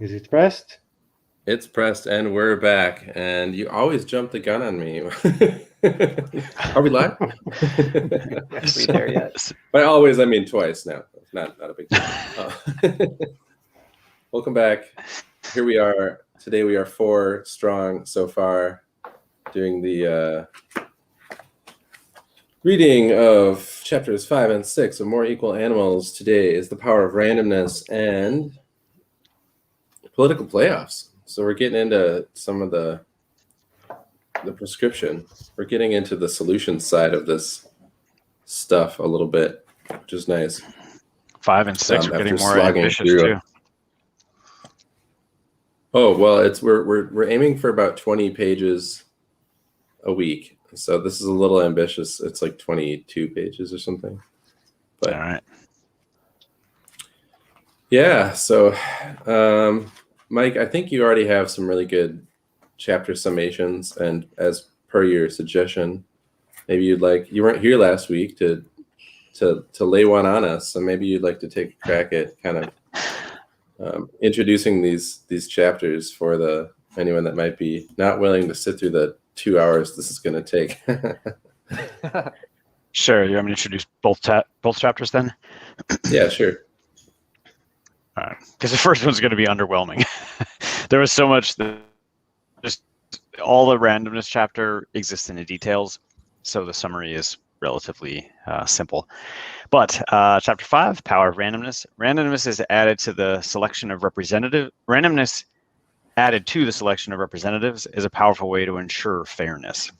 Is it pressed? It's pressed and we're back. And you always jump the gun on me. Are we live? Are we there yet? By always, I mean twice now. Not a big deal. Welcome back. Here we are. Today we are 4 strong so far, doing the reading of chapters 5 and 6 of More Equal Animals. Today is the Power of Randomness and political playoffs. So we're getting into some of the prescription. We're getting into the solution side of this stuff a little bit, which is nice. 5 and 6 are getting more ambitious too. Oh well, we're aiming for about 20 pages a week. So this is a little ambitious. It's like 22 pages or something. But all right. Yeah. So, Mike, I think you already have some really good chapter summations, and as per your suggestion, maybe you weren't here last week to lay one on us, so maybe you'd like to take a crack at kind of introducing these chapters for anyone that might be not willing to sit through the 2 hours this is going to take. Sure. You want me to introduce both chapters then? Yeah, sure. Because the first one's going to be underwhelming. There was so much just all the randomness chapter exists in the details, so the summary is relatively simple. But chapter 5, Power of Randomness. Randomness is added to the selection of randomness added to the selection of representatives is a powerful way to ensure fairness.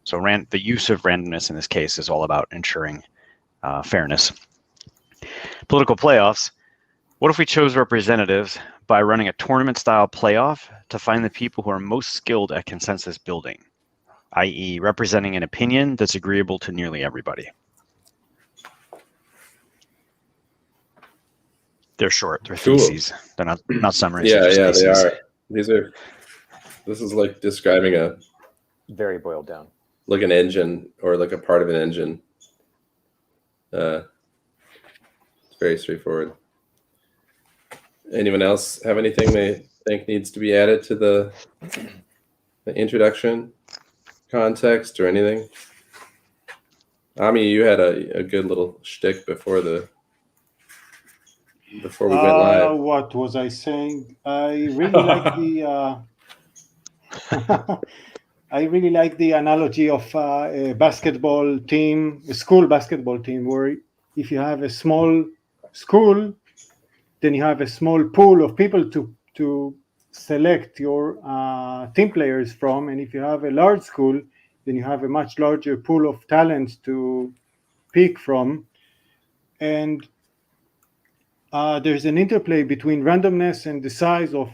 So the use of randomness in this case is all about ensuring fairness. Political playoffs. What if we chose representatives by running a tournament-style playoff to find the people who are most skilled at consensus building, i.e. representing an opinion that's agreeable to nearly everybody? They're short. They're theses. They're not summaries. Yeah, they are. This is like describing a very boiled down, like an engine or like a part of an engine. It's very straightforward. Anyone else have anything they think needs to be added to the introduction, context, or anything? Ami, you had a good little shtick before we went live. What was I saying? I really like the I really like the analogy of a basketball team, a school basketball team, where if you have a small school, then you have a small pool of people to select your team players from, and if you have a large school, then you have a much larger pool of talent to pick from, and there's an interplay between randomness and the size of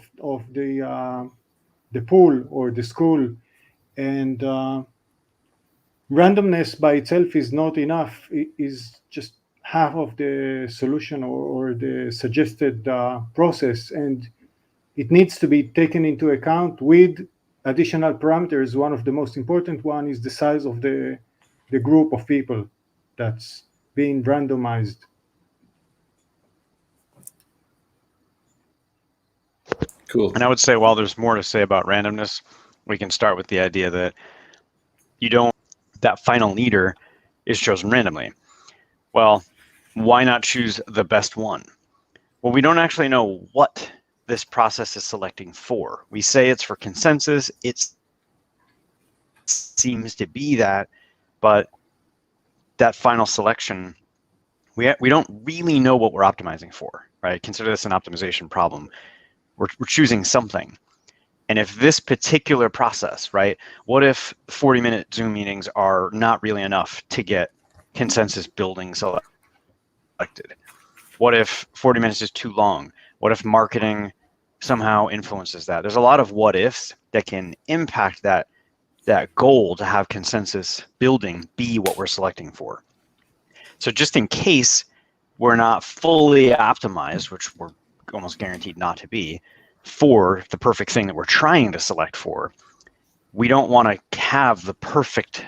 the pool or the school, and randomness by itself is not enough. It is just half of the solution or the suggested process, and it needs to be taken into account with additional parameters. One of the most important one is the size of the group of people that's being randomized. Cool. And I would say, while there's more to say about randomness, we can start with the idea that that final leader is chosen randomly. Well, why not choose the best one? Well, we don't actually know what this process is selecting for. We say it's for consensus. It seems to be that, but that final selection, we don't really know what we're optimizing for, right? Consider this an optimization problem. We're choosing something. And if this particular process, right, what if 40-minute Zoom meetings are not really enough to get consensus building selected? What if 40 minutes is too long? What if marketing somehow influences that? There's a lot of what ifs that can impact that goal to have consensus building be what we're selecting for. So just in case we're not fully optimized, which we're almost guaranteed not to be, for the perfect thing that we're trying to select for, we don't want to have the perfect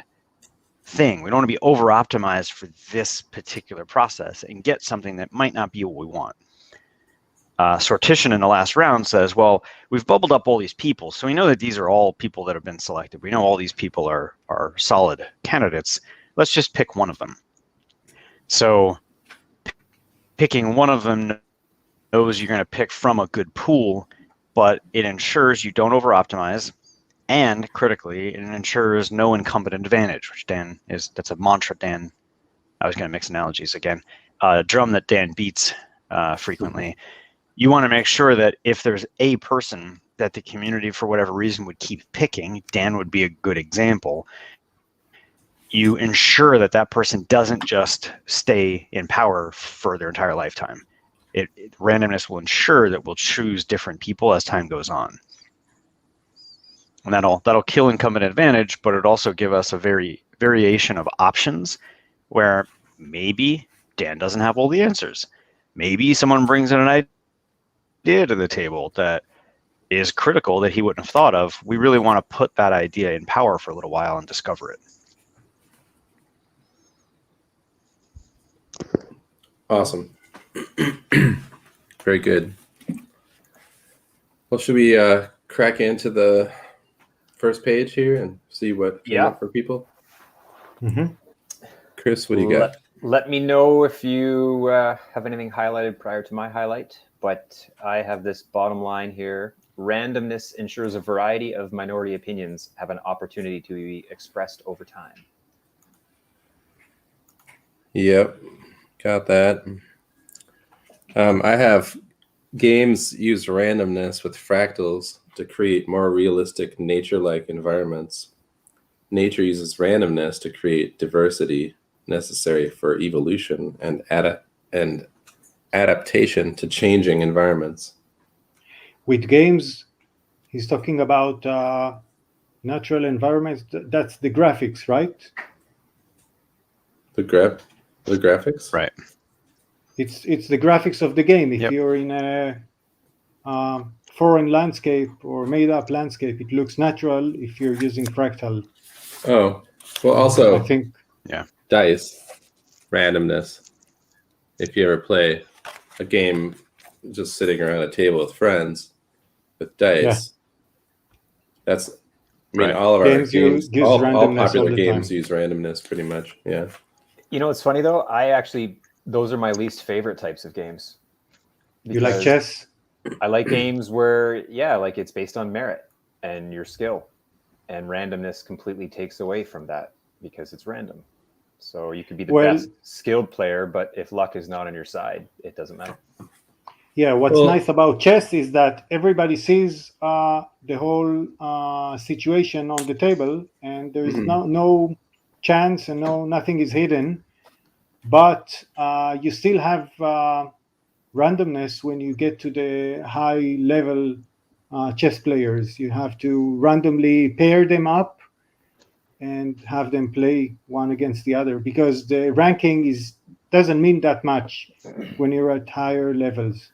thing. We don't want to be over optimized for this particular process and get something that might not be what we want. Sortition in the last round says, well, we've bubbled up all these people, so we know that these are all people that have been selected. We know all these people are solid candidates. Let's just pick one of them. So picking one of them knows you're going to pick from a good pool, but it ensures you don't over-optimize, and critically, it ensures no incumbent advantage, which that's a mantra Dan, I was going to mix analogies again, a drum that Dan beats frequently. You want to make sure that if there's a person that the community, for whatever reason, would keep picking, Dan would be a good example, you ensure that that person doesn't just stay in power for their entire lifetime. Randomness will ensure that we'll choose different people as time goes on. And that'll kill incumbent advantage, but it also give us a variation of options where maybe Dan doesn't have all the answers. Maybe someone brings in an idea to the table that is critical that he wouldn't have thought of. We really want to put that idea in power for a little while and discover it. Awesome. Very good. Well, should we crack into the first page here and see what came up for people? Mm-hmm. Chris, what do you got? Let me know if you have anything highlighted prior to my highlight, but I have this bottom line here. Randomness ensures a variety of minority opinions have an opportunity to be expressed over time. Yep, got that. I have games use randomness with fractals to create more realistic nature-like environments. Nature uses randomness to create diversity necessary for evolution and adaptation to changing environments. With games, he's talking about natural environments. That's the graphics, right? The graphics? Right. It's the graphics of the game. If Yep. you're in a foreign landscape or made-up landscape, it looks natural if you're using Fractal. Oh, well, also, I think, dice, randomness. If you ever play a game just sitting around a table with friends with dice, that's, I mean, right. all of our Games games, use all randomness popular all the games time. use randomness pretty much. Yeah. You know what's funny though? Those are my least favorite types of games. You like chess? I like games where, like it's based on merit and your skill, and randomness completely takes away from that because it's random. So you could be the best skilled player, but if luck is not on your side, it doesn't matter. Yeah, what's nice about chess is that everybody sees the whole situation on the table, and there is no chance and nothing is hidden. But you still have randomness when you get to the high level chess players. You have to randomly pair them up and have them play one against the other, because the ranking doesn't mean that much when you're at higher levels.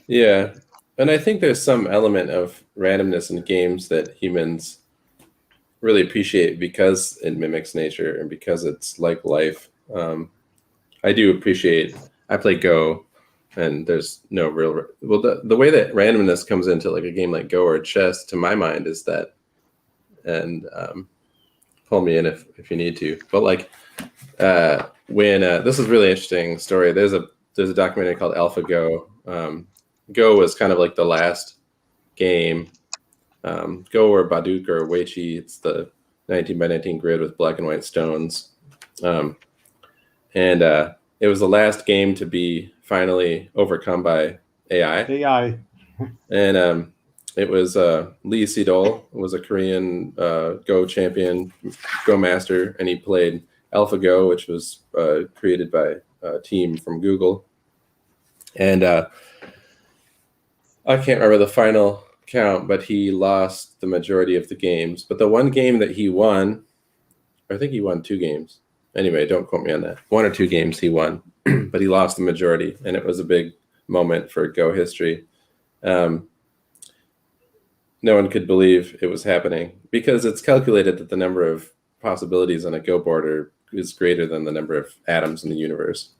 Yeah, and I think there's some element of randomness in games that humans really appreciate because it mimics nature and because it's like life. I do appreciate, I play Go, and there's no real, the way that randomness comes into like a game like Go or chess, to my mind, is that, and pull me in if you need to, but like when, this is a really interesting story. There's a documentary called AlphaGo. Go was kind of like the last game. Go or Baduk or Weiqi, it's the 19 by 19 grid with black and white stones. And it was the last game to be finally overcome by AI. And it was Lee Sedol was a Korean Go champion, Go master, and he played AlphaGo, which was created by a team from Google. And I can't remember the final count, but he lost the majority of the games. But the one game that he won, I think he won 2 games. Anyway, don't quote me on that. 1 or 2 games he won, but he lost the majority, and it was a big moment for Go history. No one could believe it was happening because it's calculated that the number of possibilities on a Go board is greater than the number of atoms in the universe.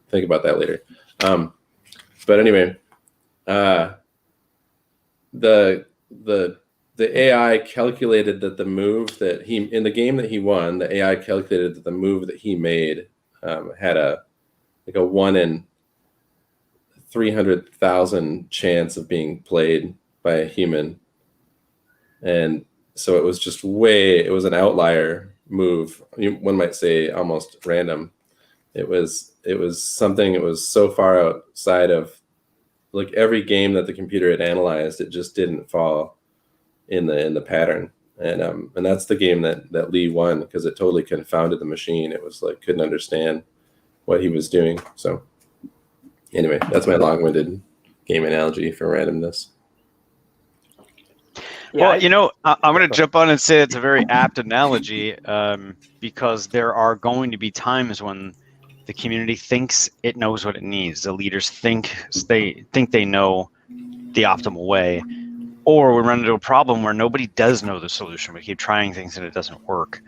think about that later. But anyway, the AI calculated that the move that in the game that he won, the AI calculated that the move that he made had a 1 in 300,000 chance of being played by a human. And so it was just it was an outlier move. One might say almost random. It was something, it was so far outside of like every game that the computer had analyzed, it just didn't fall in the pattern. And that's the game that Lee won, because it totally confounded the machine. It was like, couldn't understand what he was doing. So anyway, that's my long-winded game analogy for randomness. Yeah, well, I'm going to jump on and say it's a very apt analogy, because there are going to be times when the community thinks it knows what it needs. The leaders think they know the optimal way, or we run into a problem where nobody does know the solution. We keep trying things and it doesn't work.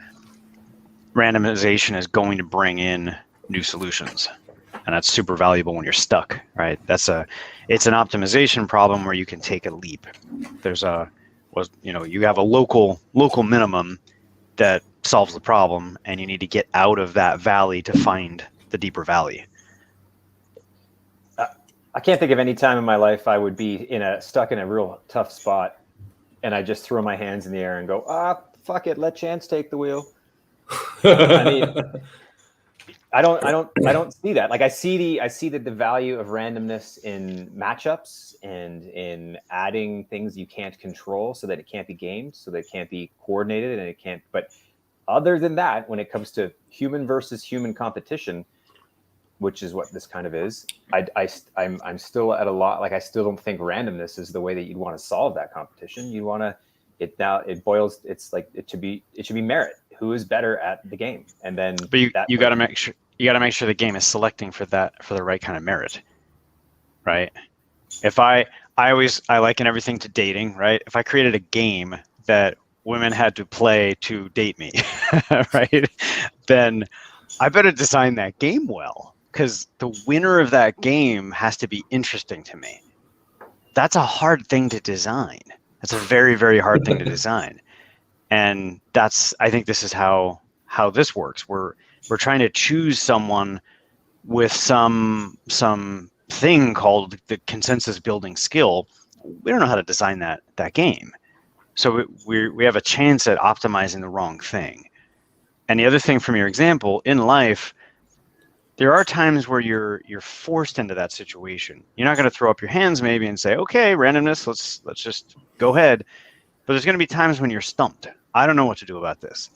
Randomization is going to bring in new solutions, and that's super valuable when you're stuck, right? It's an optimization problem where you can take a leap. You have a local minimum that solves the problem, and you need to get out of that valley to find the deeper valley. I can't think of any time in my life I would be stuck in a real tough spot, and I just throw my hands in the air and go, fuck it, let chance take the wheel. I mean, I don't see that. Like I see that the value of randomness in matchups and in adding things you can't control so that it can't be gamed, so that it can't be coordinated, and it can't. But other than that, when it comes to human versus human competition, which is what this kind of is, I'm still at a lot. Like I still don't think randomness is the way that you'd want to solve that competition. You want to it should be merit. Who is better at the game, and then but you got to make sure the game is selecting for the right kind of merit, right? If I liken everything to dating, right? If I created a game that women had to play to date me, right, then I better design that game well, because the winner of that game has to be interesting to me. That's a hard thing to design. That's a very, very hard thing to design. And I think this is how this works. We're trying to choose someone with some thing called the consensus building skill. We don't know how to design that game. So we have a chance at optimizing the wrong thing. And the other thing from your example, in life, there are times where you're forced into that situation. You're not going to throw up your hands maybe and say, okay, randomness, let's just go ahead. But there's going to be times when you're stumped. I don't know what to do about this.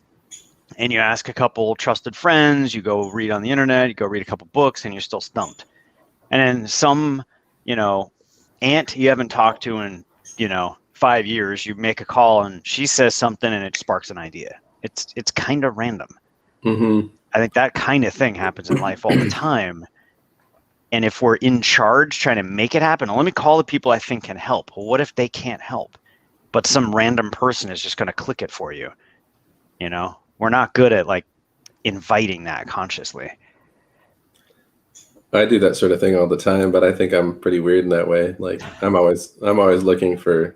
And you ask a couple trusted friends, you go read on the internet, you go read a couple books, and you're still stumped. And then some, aunt you haven't talked to in, 5 years, you make a call and she says something and it sparks an idea. It's kind of random. Mm-hmm. I think that kind of thing happens in life all the time. And if we're in charge trying to make it happen, let me call the people I think can help. Well, what if they can't help? But some random person is just going to click it for you. We're not good at inviting that consciously. I do that sort of thing all the time, but I think I'm pretty weird in that way. Like I'm always looking for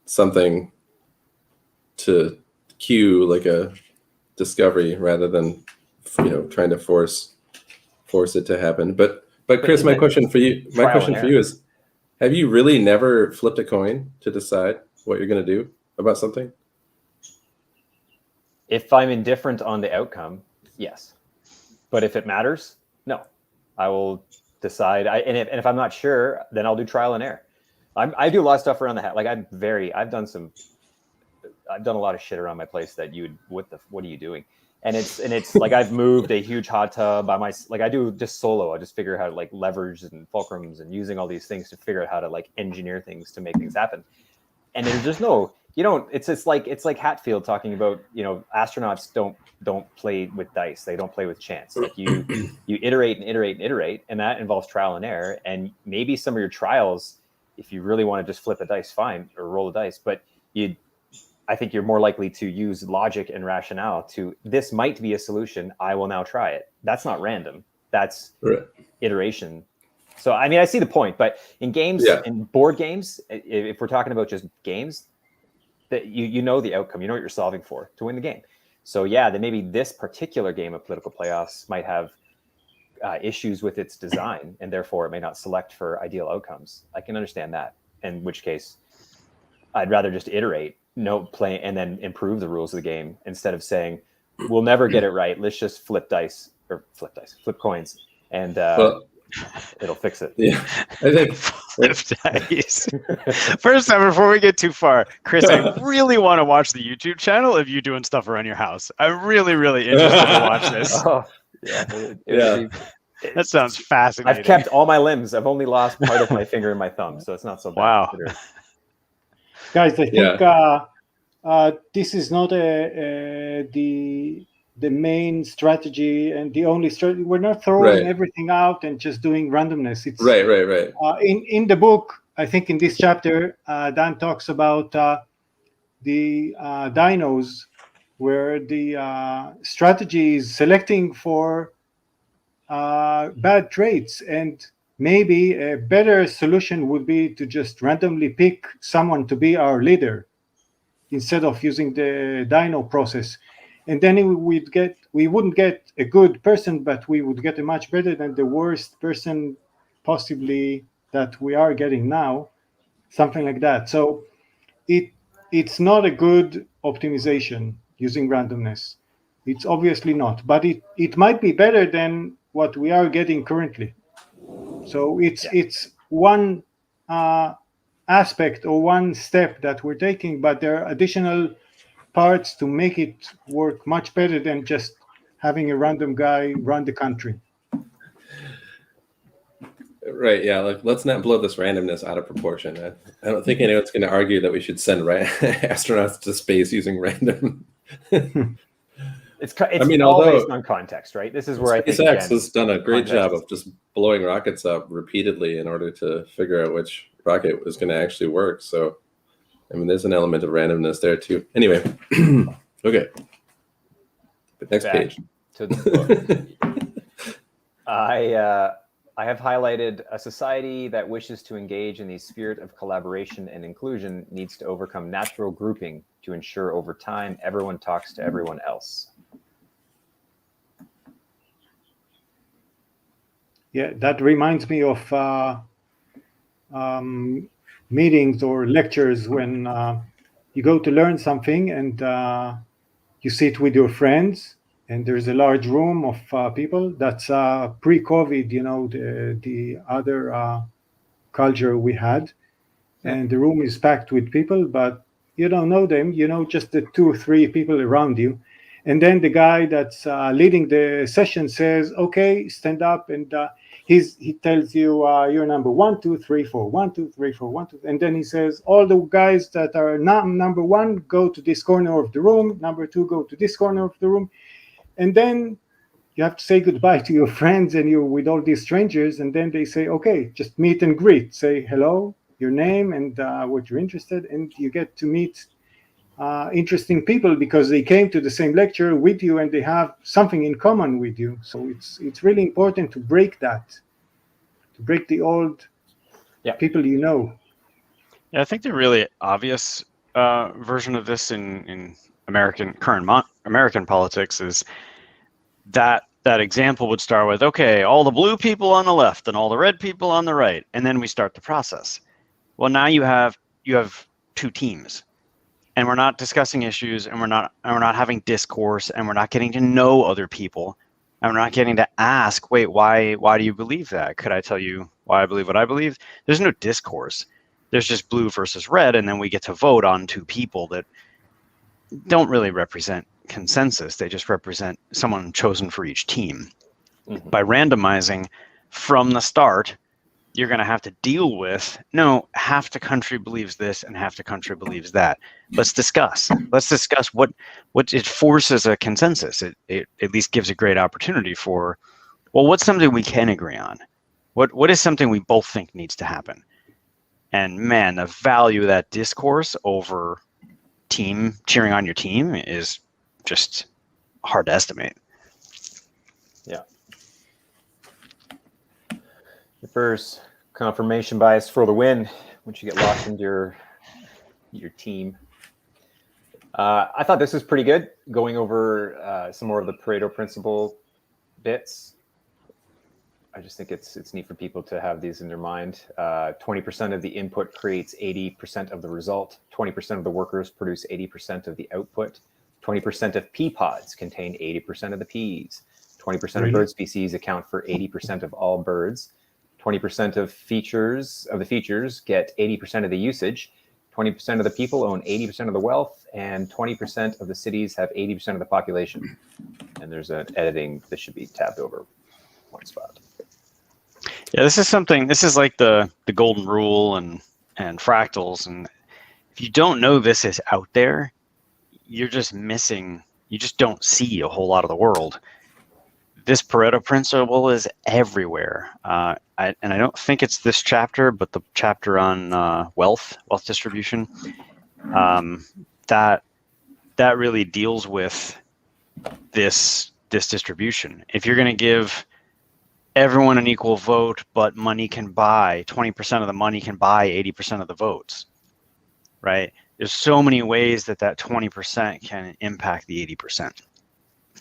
something to cue like a discovery rather than trying to force it to happen. But Chris, my question for you is, have you really never flipped a coin to decide what you're going to do about something? If I'm indifferent on the outcome, yes. But if it matters, no. I will decide. And if I'm not sure, then I'll do trial and error. I do a lot of stuff around the hat. Like I've done a lot of shit around my place that what are you doing? And it's like I've moved a huge hot tub by I do just solo. I just figure out how to levers and fulcrums and using all these things to figure out how to engineer things to make things happen. And there's just it's like Hatfield talking about, astronauts don't play with dice. They don't play with chance. Like you iterate and iterate and iterate, and that involves trial and error. And maybe some of your trials, if you really want to just flip a dice, fine, or roll a dice, but I think you're more likely to use logic and rationale this might be a solution. I will now try it. That's not random. that's Right. iteration. So, I mean, I see the point, but in games, in board games, if we're talking about just games, that you know the outcome, you know what you're solving for to win the game. So yeah, then maybe this particular game of political playoffs might have issues with its design, and therefore it may not select for ideal outcomes. I can understand that, in which case I'd rather just iterate, play, and then improve the rules of the game instead of saying, we'll never get it right. Let's just flip coins, and it'll fix it. Yeah, I think. Dice. First time, before we get too far, Chris, I really want to watch the YouTube channel of you doing stuff around your house. I'm really, really interested to watch this. That sounds fascinating. I've kept all my limbs. I've only lost part of my finger and my thumb, so it's not so bad. Wow. Guys, I think this is not the main strategy and the only strategy. We're not throwing everything out and just doing randomness. It's right. In the book, I think in this chapter, Dan talks about the dinos, where the strategy is selecting for bad traits, and maybe a better solution would be to just randomly pick someone to be our leader instead of using the dino process. And then we wouldn't get a good person, but we would get a much better than the worst person possibly that we are getting now, something like that. So it's not a good optimization using randomness. It's obviously not, but it might be better than what we are getting currently. So it's one aspect or one step that we're taking, but there are additional parts to make it work much better than just having a random guy run the country. Right. Yeah. Let's not blow this randomness out of proportion. I don't think anyone's going to argue that we should send astronauts to space using random. It's all based on context, right? This is where SpaceX I think has done a great job of just blowing rockets up repeatedly in order to figure out which rocket was going to actually work. So, I mean, there's an element of randomness there too. Anyway, okay. Next page. To the book. I have highlighted a society that wishes to engage in the spirit of collaboration and inclusion needs to overcome natural grouping to ensure over time everyone talks to everyone else. Yeah, that reminds me of meetings or lectures when you go to learn something and you sit with your friends and there's a large room of people. That's pre-COVID, the other culture we had. And the room is packed with people, but you don't know them, just the 2 or 3 people around you. And then the guy that's leading the session says, okay, stand up. And he tells you, you're number 1, 2, 3, 4, 1, 2, 3, 4, 1, 2. And then he says, all the guys that are not number 1, go to this corner of the room. Number 2, go to this corner of the room. And then you have to say goodbye to your friends and you're with all these strangers. And then they say, okay, just meet and greet. Say hello, your name, and what you're interested in. And you get to meet interesting people because they came to the same lecture with you and they have something in common with you. So it's really important to break that, to break the old people you know. Yeah, I think the really obvious version of this in American politics is that example would start with, okay, all the blue people on the left and all the red people on the right, and then we start the process. Well, now you have 2 teams. And we're not discussing issues, and we're not having discourse, and we're not getting to know other people, and we're not getting to ask, wait, why do you believe that? Could I tell you why I believe what I believe? There's no discourse. There's just blue versus red, and then we get to vote on 2 people that don't really represent consensus. They just represent someone chosen for each team. Mm-hmm. By randomizing from the start, you're going to have to deal with, no, half the country believes this and half the country believes that. Let's discuss what it forces a consensus. It at least gives a great opportunity for, well, what's something we can agree on? What is something we both think needs to happen? And man, the value of that discourse over team cheering on your team is just hard to estimate. Yeah. First, confirmation bias for the win once you get locked into your team. I thought this was pretty good, going over some more of the Pareto Principle bits. I just think it's neat for people to have these in their mind. 20% of the input creates 80% of the result. 20% of the workers produce 80% of the output. 20% of pea pods contain 80% of the peas. 20% of bird species account for 80% of all birds. 20% of the features get 80% of the usage. 20% of the people own 80% of the wealth, and 20% of the cities have 80% of the population. And there's an editing that should be tabbed over one spot. Yeah, this is like the golden rule and fractals. And if you don't know this is out there, you're just missing, you just don't see a whole lot of the world. This Pareto Principle is everywhere. And I don't think it's this chapter, but the chapter on wealth distribution, that really deals with this distribution. If you're going to give everyone an equal vote, but money can buy 20% of the money can buy 80% of the votes, right? There's so many ways that 20% can impact the 80%.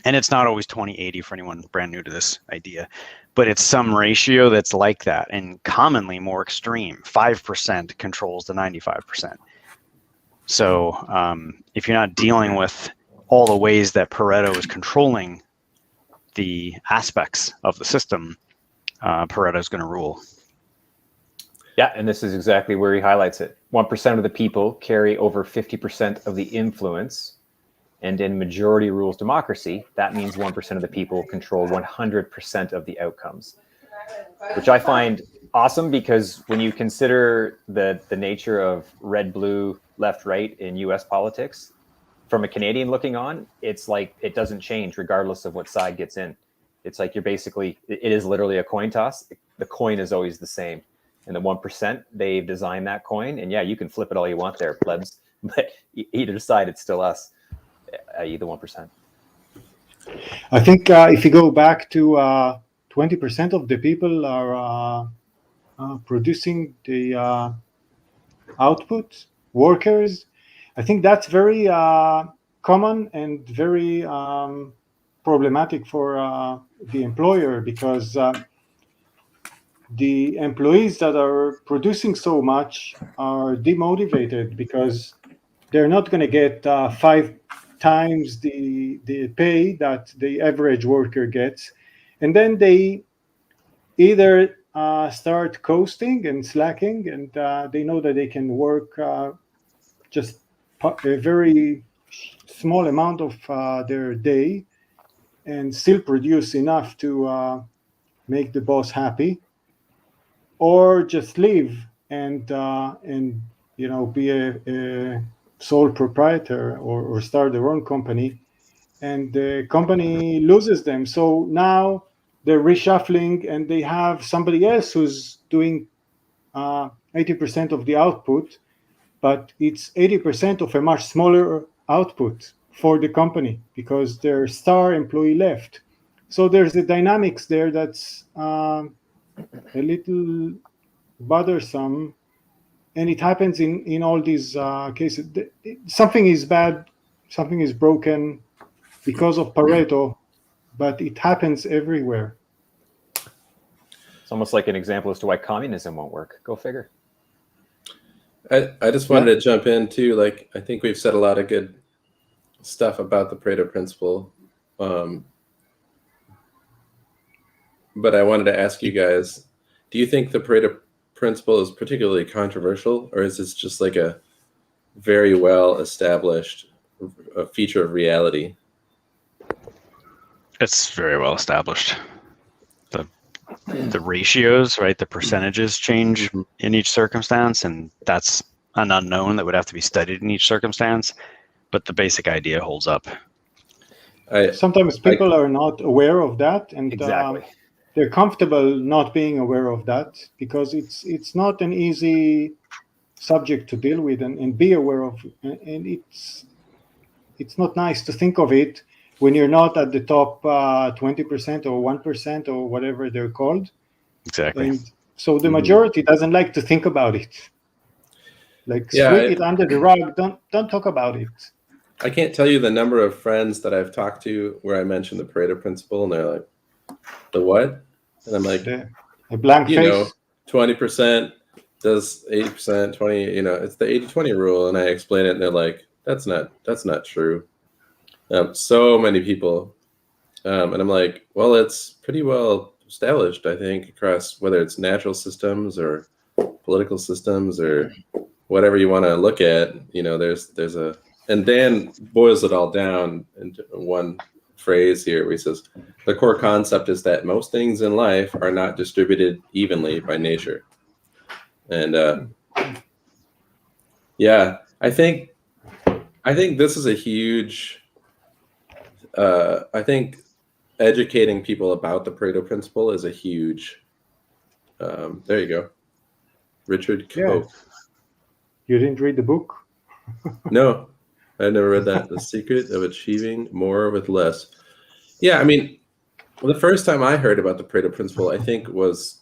And it's not always 20-80 for anyone brand new to this idea, but it's some ratio that's like that, and commonly more extreme. 5% controls the 95%. So if you're not dealing with all the ways that Pareto is controlling the aspects of the system, Pareto is going to rule. Yeah, and this is exactly where he highlights it. 1% of the people carry over 50% of the influence. And in majority rules democracy, that means 1% of the people control 100% of the outcomes, which I find awesome, because when you consider the nature of red, blue, left, right in US politics, from a Canadian looking on, it's like it doesn't change regardless of what side gets in. It's like it is literally a coin toss. The coin is always the same. And the 1%, they've designed that coin. And yeah, you can flip it all you want there, plebs. But either side, it's still us. Either 1%. I think if you go back to 20% of the people are producing the output, workers, I think that's very common and very problematic for the employer, because the employees that are producing so much are demotivated because they're not going to get 5 times the pay that the average worker gets, and then they either start coasting and slacking, and they know that they can work just a very small amount of their day and still produce enough to make the boss happy, or just leave and be a sole proprietor or start their own company, and the company loses them. So now they're reshuffling, and they have somebody else who's doing 80% of the output, but it's 80% of a much smaller output for the company because their star employee left. So there's the dynamics there that's a little bothersome. And it happens in all these cases. Something is bad, something is broken because of Pareto, but it happens everywhere. It's almost like an example as to why communism won't work. Go figure. I just wanted to jump in too. Like, I think we've said a lot of good stuff about the Pareto Principle. But I wanted to ask you guys, do you think the Pareto Principle is particularly controversial, or is this just like a very well established feature of reality? It's very well established. The ratios, right? The percentages change in each circumstance, and that's an unknown that would have to be studied in each circumstance. But the basic idea holds up. Sometimes people are not aware of that, and Exactly. They're comfortable not being aware of that because it's not an easy subject to deal with and be aware of, and it's not nice to think of it when you're not at the top 20% or 1% or whatever they're called. Exactly. And So the Mhm. majority doesn't like to think about it. Like Yeah, sweep it under the rug. Don't talk about it. I can't tell you the number of friends that I've talked to where I mentioned the Pareto Principle, and they're like, "The what?" And I'm like, A blank you know, face. 20% does 80%, 20, it's the 80-20 rule. And I explain it, and they're like, that's not true. So many people. And I'm like, well, it's pretty well established, I think, across whether it's natural systems or political systems or whatever you want to look at. There's a, and Dan boils it all down into one phrase here where he says, the core concept is that most things in life are not distributed evenly by nature. And yeah, I think this is a huge, I think educating people about the Pareto Principle is a huge, there you go. Richard Koch. You didn't read the book? No, I've never read that. The Secret of Achieving More with Less. Yeah, I mean, the first time I heard about the Pareto Principle, I think was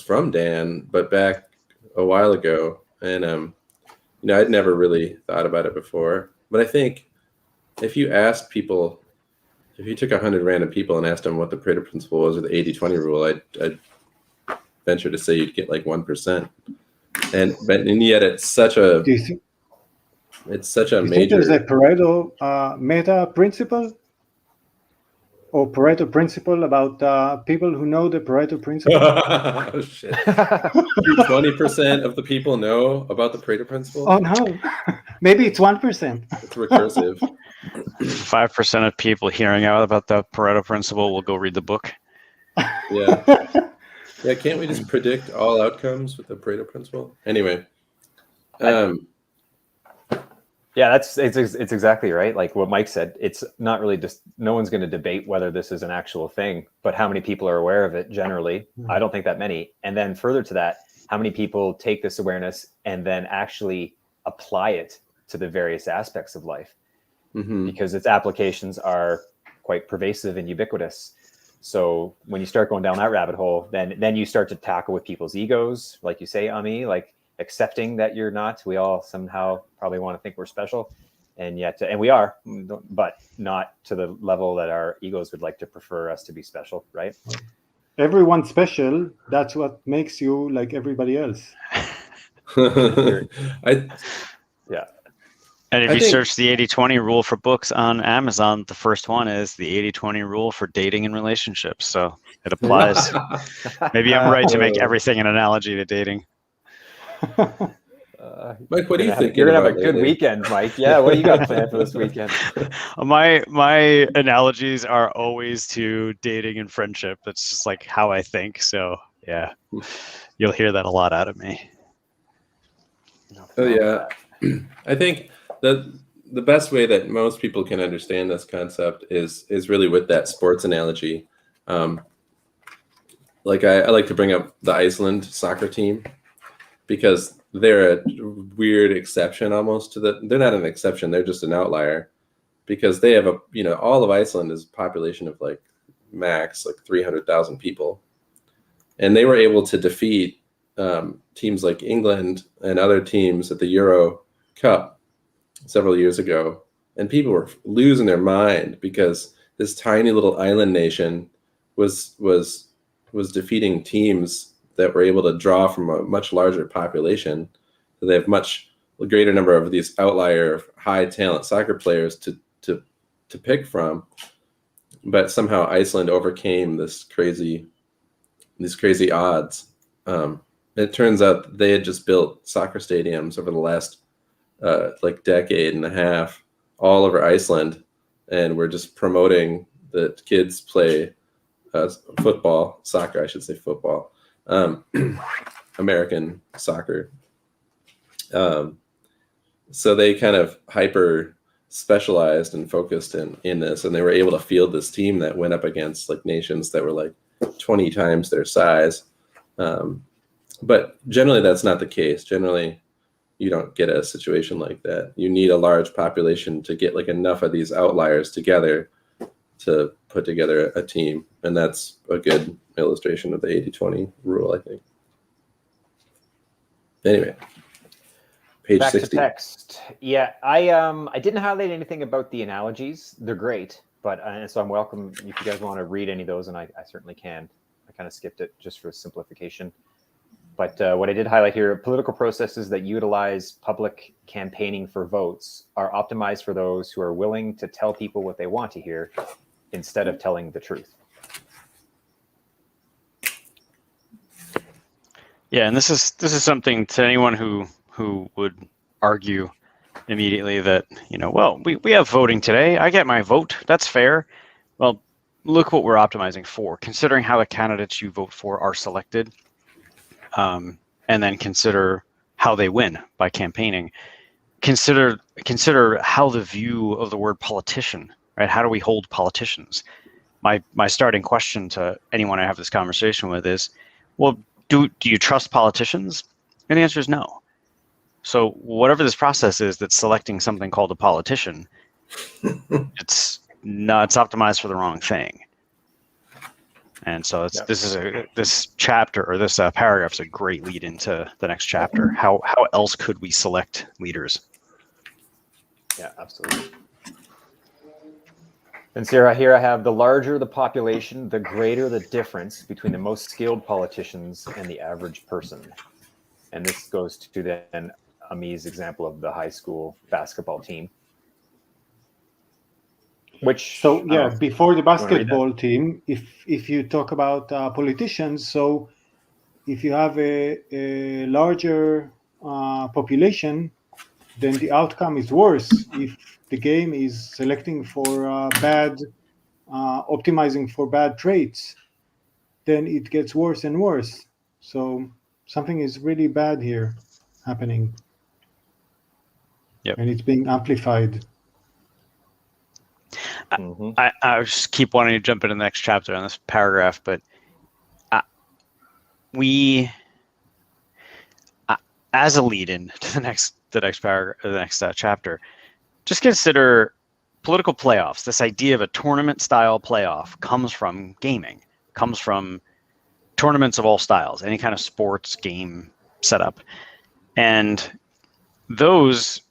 from Dan, but back a while ago. And, I'd never really thought about it before. But I think if you asked people, if you took 100 random people and asked them what the Pareto Principle was or the 80-20 rule, I'd venture to say you'd get like 1%. And yet it's such a Do you think major. there's a Pareto meta principle or Pareto principle about people who know the Pareto principle? Oh shit! 20% of the people know about the Pareto Principle. Oh no, maybe it's 1%. It's recursive. 5% of people hearing out about the Pareto Principle will go read the book. Yeah. Yeah, can't we just predict all outcomes with the Pareto Principle? Anyway. Yeah, it's exactly right. Like what Mike said, it's not really just, no one's going to debate whether this is an actual thing, but how many people are aware of it generally? I don't think that many. And then further to that, how many people take this awareness and then actually apply it to the various aspects of life? Mm-hmm. Because its applications are quite pervasive and ubiquitous. So when you start going down that rabbit hole, then you start to tackle with people's egos, like you say, Ami, like accepting that you're not. We all somehow probably want to think we're special, and yet, and we are, but not to the level that our egos would like to prefer us to be special, right? Everyone's special. That's what makes you like everybody else. Yeah. And if you search the 80-20 rule for books on Amazon, the first one is the 80-20 rule for dating and relationships. So it applies. Maybe I'm right to make everything an analogy to dating. Mike, what do you think? You're gonna have a good weekend, Mike. Yeah, what do you got planned for this weekend? My analogies are always to dating and friendship. That's just like how I think. So yeah, you'll hear that a lot out of me. Oh yeah, I think the best way that most people can understand this concept is really with that sports analogy. Like I like to bring up the Iceland soccer team, because they're a weird exception almost to they're not an exception, they're just an outlier, because they have all of Iceland is a population of like max like 300,000 people. And they were able to defeat teams like England and other teams at the Euro Cup several years ago. And people were losing their mind because this tiny little island nation was defeating teams that were able to draw from a much larger population. So they have much greater number of these outlier high talent soccer players to pick from. But somehow Iceland overcame these crazy odds. It turns out they had just built soccer stadiums over the last like decade and a half all over Iceland, and we're just promoting that kids play soccer, I should say football, American soccer. So they kind of hyper specialized and focused in this, and they were able to field this team that went up against like nations that were like 20 times their size. But generally that's not the case. Generally you don't get a situation like that. You need a large population to get like enough of these outliers together to put together a team. And that's a good illustration of the 80-20 rule, I think. Anyway, page Back 60. to text. Yeah, I didn't highlight anything about the analogies. They're great, but so I'm welcome if you guys want to read any of those, and I certainly can. I kind of skipped it just for simplification. But what I did highlight here, political processes that utilize public campaigning for votes are optimized for those who are willing to tell people what they want to hear instead of telling the truth. Yeah, and this is something to anyone who would argue immediately that, well, we have voting today. I get my vote. That's fair. Well, look what we're optimizing for, considering how the candidates you vote for are selected, and then consider how they win by campaigning. Consider how the view of the word politician, right? How do we hold politicians? My starting question to anyone I have this conversation with is, well, do you trust politicians? And the answer is no. So whatever this process is that's selecting something called a politician, it's optimized for the wrong thing. And so this chapter or this paragraph is a great lead into the next chapter. How else could we select leaders? Yeah, absolutely. And Sarah, here I have the larger the population, the greater the difference between the most skilled politicians and the average person. And this goes to then Ami's example of the high school basketball team. Before the basketball team, if you talk about politicians, so if you have a larger population, then the outcome is worse. If the game is selecting for optimizing for bad traits, then it gets worse and worse. So something is really bad here happening. Yep. And it's being amplified. I just keep wanting to jump into the next chapter on this paragraph, but as a lead-in to the next paragraph, the next chapter, just consider political playoffs. This idea of a tournament-style playoff comes from gaming, comes from tournaments of all styles, any kind of sports game setup, and those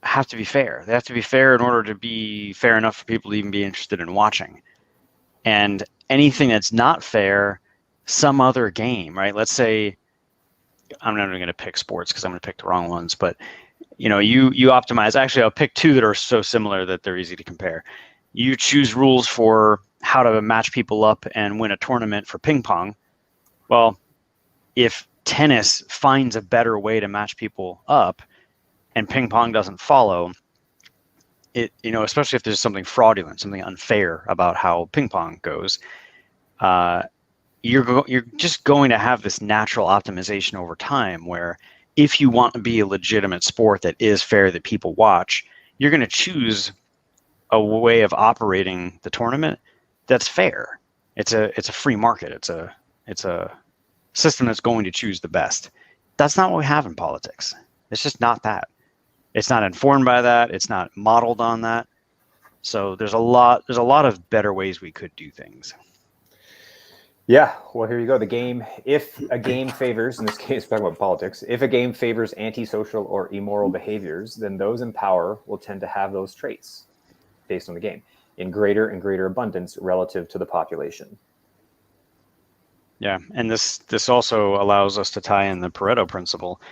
have to be fair. They have to be fair in order to be fair enough for people to even be interested in watching. And anything that's not fair, some other game, right? Let's say, I'm not even going to pick sports because I'm going to pick the wrong ones, but you optimize. Actually, I'll pick two that are so similar that they're easy to compare. You choose rules for how to match people up and win a tournament for ping pong. Well, if tennis finds a better way to match people up and ping pong doesn't follow it, especially if there's something fraudulent, something unfair about how ping pong goes, you're just going to have this natural optimization over time where if you want to be a legitimate sport that is fair, that people watch, you're going to choose a way of operating the tournament that's fair. It's a free market. It's a system that's going to choose the best. That's not what we have in politics. It's just not that. It's not informed by that. It's not modeled on that. So there's a lot of better ways we could do things. Yeah, well, here you go. If a game favors, in this case, talking about politics, if a game favors antisocial or immoral behaviors, then those in power will tend to have those traits based on the game in greater and greater abundance relative to the population. Yeah, and this also allows us to tie in the Pareto Principle.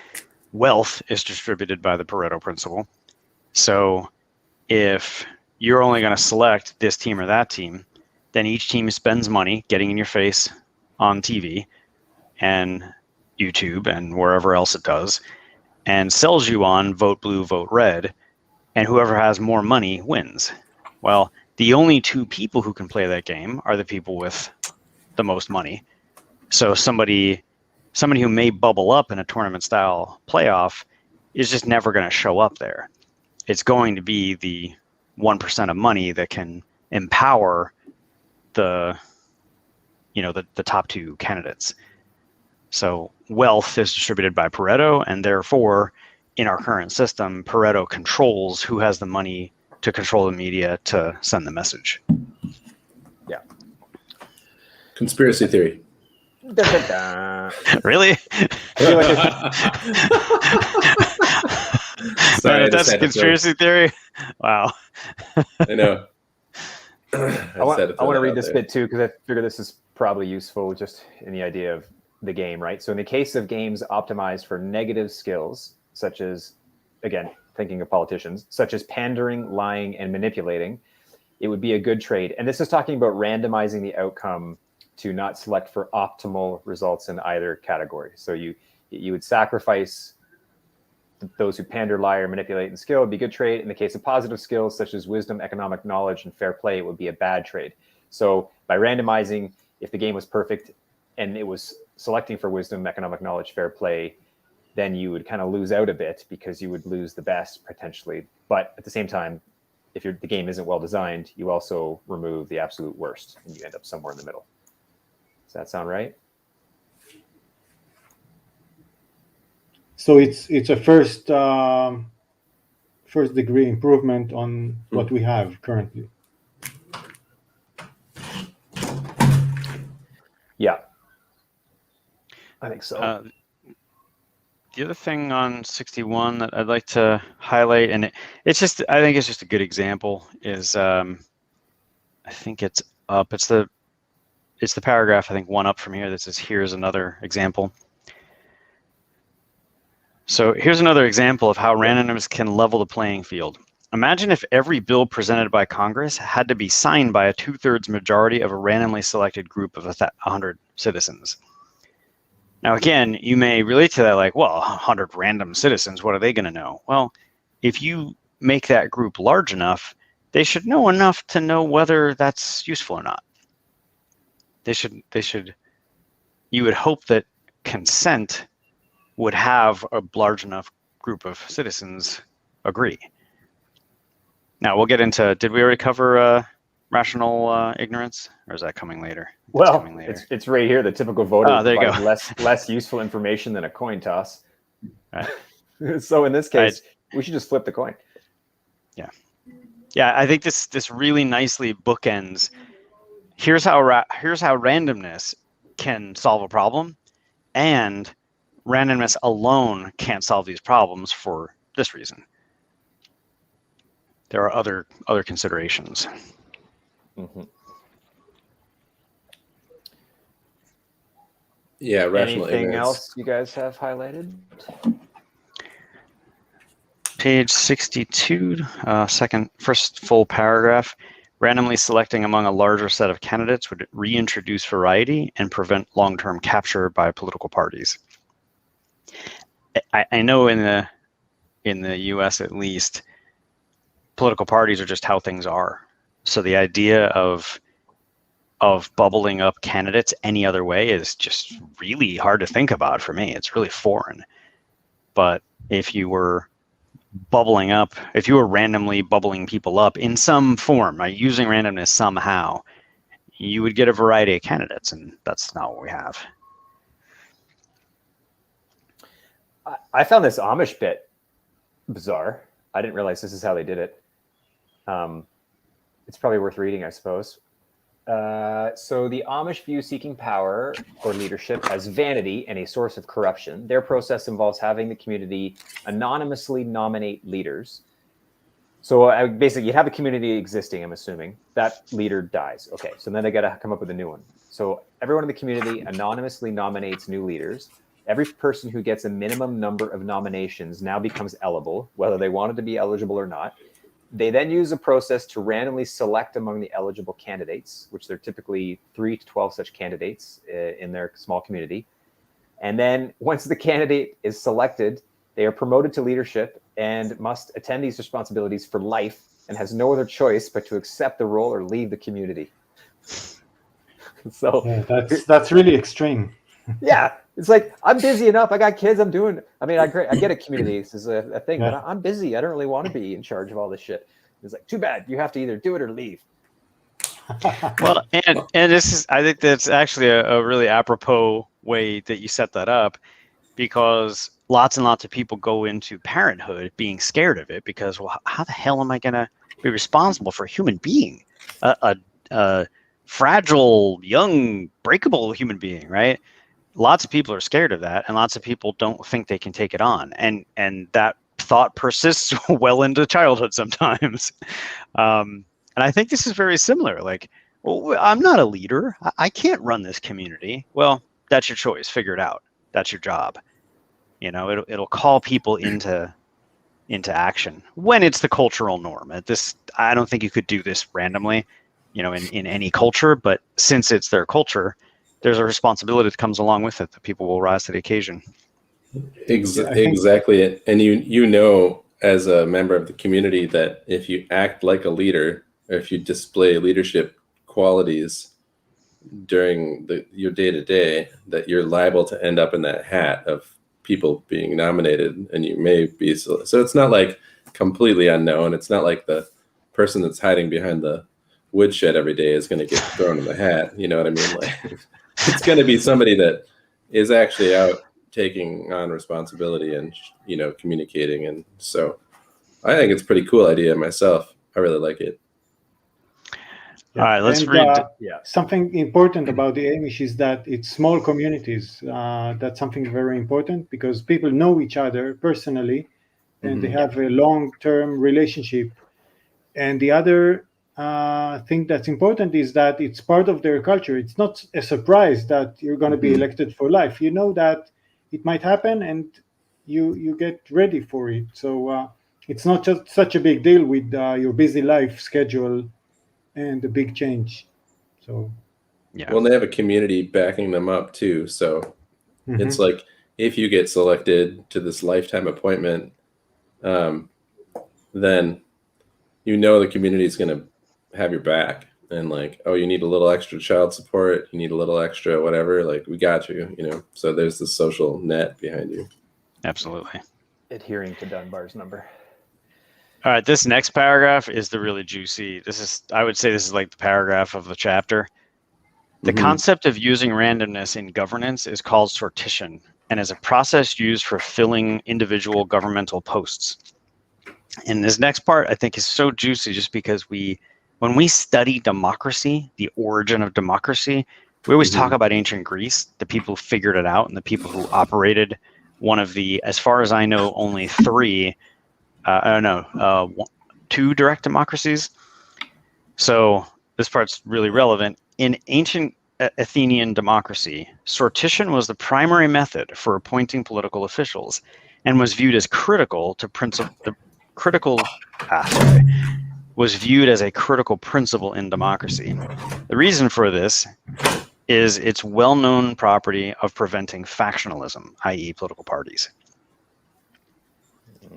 Wealth is distributed by the Pareto Principle. So if you're only going to select this team or that team, then each team spends money getting in your face on TV and YouTube and wherever else it does, and sells you on vote blue, vote red, and whoever has more money wins. Well, the only two people who can play that game are the people with the most money. So somebody who may bubble up in a tournament-style playoff is just never going to show up there. It's going to be the 1% of money that can empower the top two candidates. So wealth is distributed by Pareto, and therefore, in our current system, Pareto controls who has the money to control the media to send the message. Yeah. Conspiracy theory. Dun, dun, dun. Really? feel like Sorry, Man, I if just that's a had to throw- conspiracy theory, wow. I know. I I want to to read this bit too, because I figure this is probably useful just in the idea of the game, right? So in the case of games optimized for negative skills, such as, again, thinking of politicians, such as pandering, lying, and manipulating, it would be a good trade. And this is talking about randomizing the outcome to not select for optimal results in either category. So you would sacrifice those who pander, lie, or manipulate in skill would be a good trade. In the case of positive skills, such as wisdom, economic knowledge, and fair play, it would be a bad trade. So by randomizing, if the game was perfect and it was selecting for wisdom, economic knowledge, fair play, then you would kind of lose out a bit because you would lose the best potentially. But at the same time, if the game isn't well designed, you also remove the absolute worst and you end up somewhere in the middle. Does that sound right? So it's a first degree improvement on what we have currently. Yeah, I think so. The other thing on 61 that I'd like to highlight, and it's just, I think it's just a good example, is I think it's up. It's the paragraph, I think, one up from here that says, here's another example. So here's another example of how randomness can level the playing field. Imagine if every bill presented by Congress had to be signed by a 2/3 majority of a randomly selected group of 100 citizens. Now, again, you may relate to that like, well, 100 random citizens, what are they going to know? Well, if you make that group large enough, they should know enough to know whether that's useful or not. You would hope that consent would have a large enough group of citizens agree. Now, we'll get into, did we already cover rational ignorance, or is that coming later? Well, coming later. It's right here. The typical voter there you provides less useful information than a coin toss. Right. So in this case, we should just flip the coin. Yeah, I think this really nicely bookends. Here's how randomness can solve a problem, and randomness alone can't solve these problems for this reason. There are other considerations. Mm-hmm. Yeah, rational Anything ignorance. else you guys have highlighted? Page 62, first full paragraph. Randomly selecting among a larger set of candidates would reintroduce variety and prevent long-term capture by political parties. I know in the US at least, political parties are just how things are. So the idea of bubbling up candidates any other way is just really hard to think about for me. It's really foreign. But if you were randomly bubbling people up in some form, right, using randomness somehow, you would get a variety of candidates, and that's not what we have. I found this Amish bit bizarre. I didn't realize this is how they did it. It's probably worth reading, I suppose. So the Amish view seeking power or leadership as vanity and a source of corruption. Their process involves having the community anonymously nominate leaders. So basically, you'd have a community existing, I'm assuming. That leader dies. Okay, so then they got to come up with a new one. So everyone in the community anonymously nominates new leaders. Every person who gets a minimum number of nominations now becomes eligible, whether they wanted to be eligible or not. They then use a process to randomly select among the eligible candidates, which there are typically 3 to 12 such candidates in their small community. And then once the candidate is selected, they are promoted to leadership and must attend these responsibilities for life and has no other choice but to accept the role or leave the community. So yeah, that's really extreme. Yeah, it's like, I'm busy enough. I got kids. I get it. Community this is a thing, Yeah. but I'm busy. I don't really want to be in charge of all this shit. It's like, too bad. You have to either do it or leave. Well, and I think that's actually a really apropos way that you set that up, because lots and lots of people go into parenthood being scared of it because, well, how the hell am I going to be responsible for a human being, a fragile, young, breakable human being, right? lots of people are scared of that, and lots of people don't think they can take it on, and that thought persists well into childhood sometimes. And I think this is very similar. Like, well, I'm not a leader. I can't run this community. Well, that's your choice. Figure it out. That's your job. You know, it'll call people into action when it's the cultural norm. I don't think you could do this randomly, you know, in any culture, but since it's their culture, there's a responsibility that comes along with it that people will rise to the occasion. Exactly. And you know, as a member of the community, that if you act like a leader, or if you display leadership qualities during your day-to-day, that you're liable to end up in that hat of people being nominated, and you may be so it's not like completely unknown. It's not like the person that's hiding behind the woodshed every day is going to get thrown in the hat. You know what I mean? Like, it's going to be somebody that is actually out taking on responsibility and, you know, communicating. And so I think it's a pretty cool idea myself. I really like it. All right, let's read. Something important about the Amish is that it's small communities. That's something very important because people know each other personally, and they have a long-term relationship. And the other thing that's important is that it's part of their culture. It's not a surprise that you're going to be elected for life. You know that it might happen, and you get ready for it. So it's not just such a big deal with your busy life schedule and the big change. So well, they have a community backing them up too. So it's like, if you get selected to this lifetime appointment, then you know the community is going to have your back, and like, oh, you need a little extra child support, you need a little extra whatever, like, we got you, you know. So there's the social net behind you. Absolutely. Adhering to Dunbar's number. All right, this next paragraph is the really juicy. I would say this is like the paragraph of the chapter. The concept of using randomness in governance is called sortition, and is a process used for filling individual governmental posts. And this next part I think is so juicy just because when we study democracy, the origin of democracy, we always talk about ancient Greece, the people who figured it out and the people who operated one of the, as far as I know, only two direct democracies. So this part's really relevant. In ancient Athenian democracy, sortition was the primary method for appointing political officials and was viewed as was viewed as a critical principle in democracy. The reason for this is its well-known property of preventing factionalism, i.e. political parties.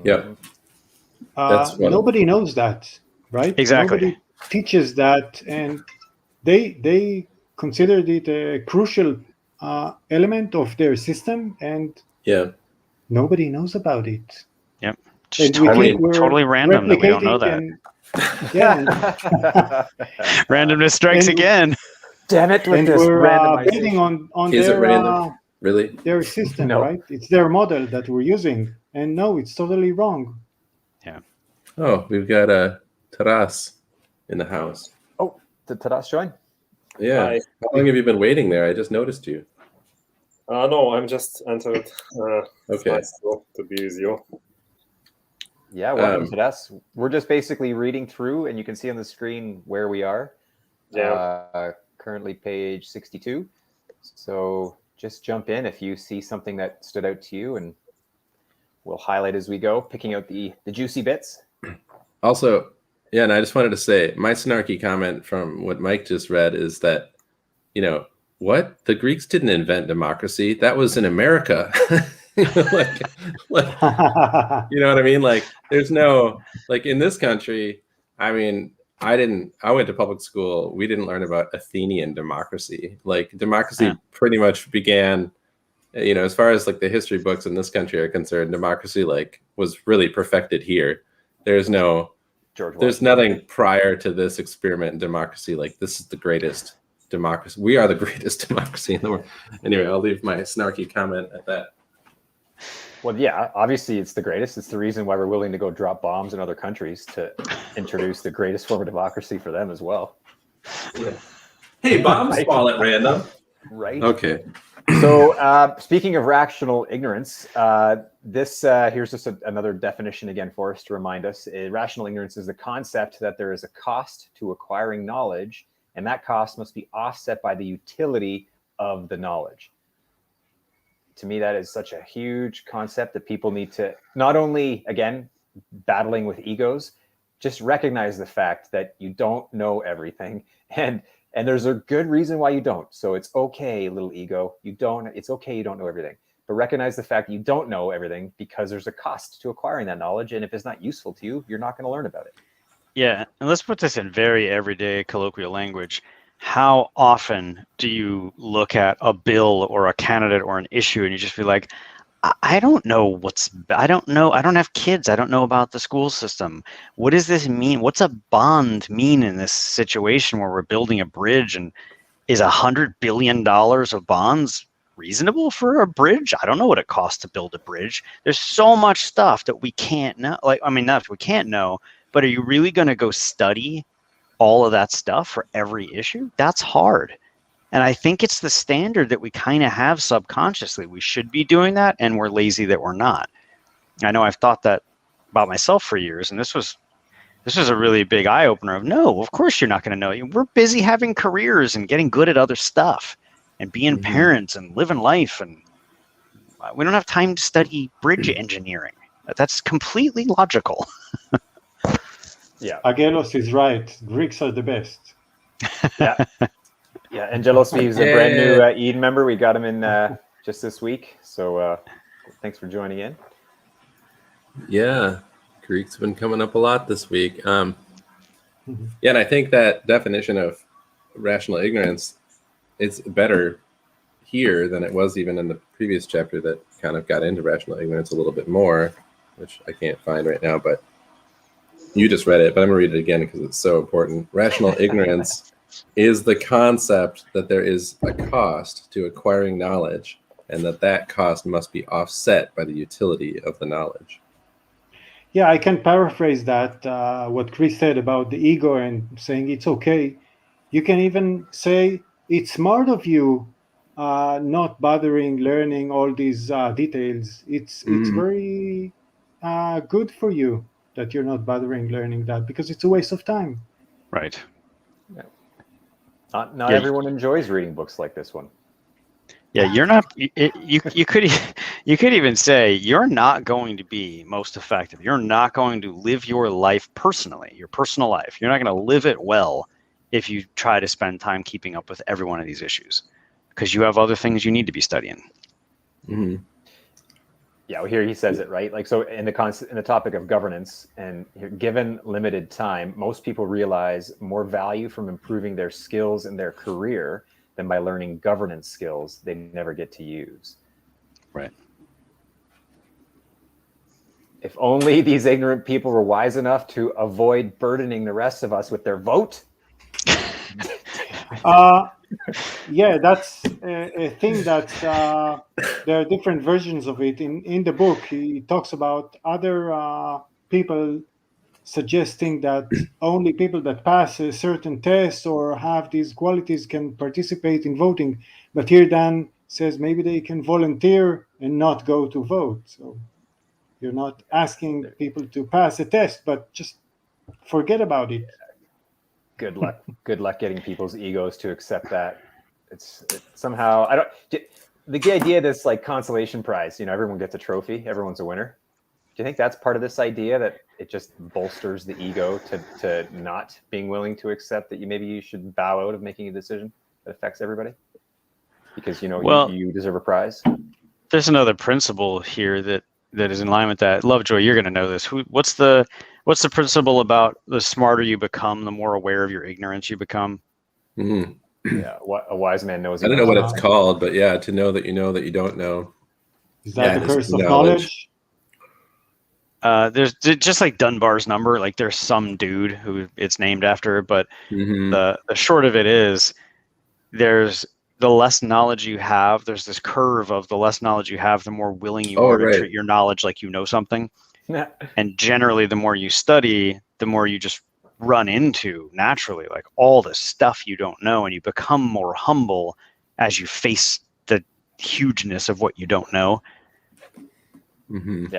Yep. Nobody knows that, right? Exactly. Nobody teaches that, and they considered it a crucial element of their system, and nobody knows about it. Yep. Just totally random that we don't know that. Randomness strikes again. Damn it with this randomization. Building on Is their, it random? Really? Their system, right? It's their model that we're using, and no, it's totally wrong. Yeah. Oh, we've got a Taras in the house. Oh, did Taras join? Yeah. Hi. How long have you been waiting there? I just noticed you. No, I'm just entered. Okay. It's nice to be with you. Yeah, welcome to us. We're just basically reading through, and you can see on the screen where we are. Yeah. Currently page 62. So just jump in if you see something that stood out to you, and we'll highlight as we go, picking out the juicy bits. Also, yeah, and I just wanted to say, my snarky comment from what Mike just read is that, you know, what? The Greeks didn't invent democracy. That was in America. like, you know what I mean? Like, there's no, like, in this country, I mean, I went to public school. We didn't learn about Athenian democracy. Like, democracy pretty much began, you know, as far as like the history books in this country are concerned, democracy like was really perfected here. There's nothing prior to this experiment in democracy. Like, this is the greatest democracy. We are the greatest democracy in the world. Anyway, I'll leave my snarky comment at that. Well, yeah, obviously it's the greatest. It's the reason why we're willing to go drop bombs in other countries to introduce the greatest form of democracy for them as well. Yeah. Hey, bombs fall at random. Right. Okay. So speaking of rational ignorance, here's just another definition again for us to remind us. Rational ignorance is the concept that there is a cost to acquiring knowledge, and that cost must be offset by the utility of the knowledge. To me, that is such a huge concept that people need to not only, again, battling with egos, just recognize the fact that you don't know everything, and there's a good reason why you don't. So it's okay, little ego. It's okay you don't know everything. But recognize the fact that you don't know everything because there's a cost to acquiring that knowledge. And if it's not useful to you, you're not going to learn about it. Yeah. And let's put this in very everyday colloquial language. How often do you look at a bill or a candidate or an issue and you just be like, I don't know I don't have kids. I don't know about the school system. What does this mean? What's a bond mean in this situation where we're building a bridge? And is $100 billion of bonds reasonable for a bridge? I don't know what it costs to build a bridge. There's so much stuff that we can't know. Not we can't know, but are you really going to go study all of that stuff for every issue? That's hard. And I think it's the standard that we kind of have subconsciously. We should be doing that, and we're lazy that we're not. I know I've thought that about myself for years, and this was a really big eye opener of no, of course you're not going to know. We're busy having careers and getting good at other stuff and being parents and living life, and we don't have time to study bridge engineering. That's completely logical. Yeah. Agelos is right. Greeks are the best. Yeah. Yeah, Angelos, he's a brand new Eden member. We got him in just this week. So thanks for joining in. Yeah, Greek's been coming up a lot this week. Yeah, and I think that definition of rational ignorance is better here than it was even in the previous chapter that kind of got into rational ignorance a little bit more, which I can't find right now, but you just read it, but I'm going to read it again because it's so important. Rational ignorance is the concept that there is a cost to acquiring knowledge and that cost must be offset by the utility of the knowledge. Yeah, I can paraphrase that, what Chris said about the ego and saying it's okay. You can even say it's smart of you not bothering learning all these details. It's very good for you that you're not bothering learning that because it's a waste of time. Right. Yeah. Not everyone enjoys reading books like this one. Yeah, you're not. You could even say you're not going to be most effective. You're not going to live your life personally, your personal life. You're not going to live it well if you try to spend time keeping up with every one of these issues, because you have other things you need to be studying. Mm-hmm. Yeah, well, here he says it, right? Like, so in the topic of governance, and here, given limited time, most people realize more value from improving their skills in their career than by learning governance skills they never get to use. Right. If only these ignorant people were wise enough to avoid burdening the rest of us with their vote. Yeah, that's a thing that there are different versions of it. In the book, he talks about other people suggesting that only people that pass a certain test or have these qualities can participate in voting. But here Dan says maybe they can volunteer and not go to vote. So you're not asking people to pass a test, but just forget about it. Good luck. Good luck getting people's egos to accept that. It's somehow, the idea that's like consolation prize, everyone gets a trophy, everyone's a winner. Do you think that's part of this idea that it just bolsters the ego to not being willing to accept that maybe you should bow out of making a decision that affects everybody? Because you deserve a prize. There's another principle here that is in line with that. Lovejoy, you're going to know this. What's the principle about the smarter you become, the more aware of your ignorance you become? Mm-hmm. Yeah, what a wise man knows. I don't know what it's called, but yeah, to know that you don't know. Is that the curse of knowledge? There's just like Dunbar's number, like there's some dude who it's named after, but the short of it is there's the less knowledge you have, there's this curve of the less knowledge you have, the more willing you are to treat your knowledge like you know something. And generally, the more you study, the more you just run into naturally like all the stuff you don't know, and you become more humble as you face hugeness of what you don't know. Mm-hmm.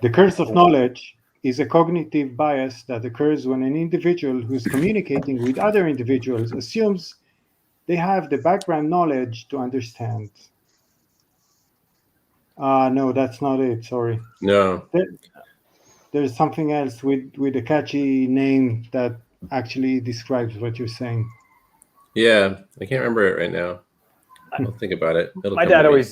The curse of knowledge is a cognitive bias that occurs when an individual who is communicating with other individuals assumes they have the background knowledge to understand. No, that's not it. Sorry. No. There's something else with a catchy name that actually describes what you're saying. Yeah, I can't remember it right now. I'll think about it. It'll My come dad to me.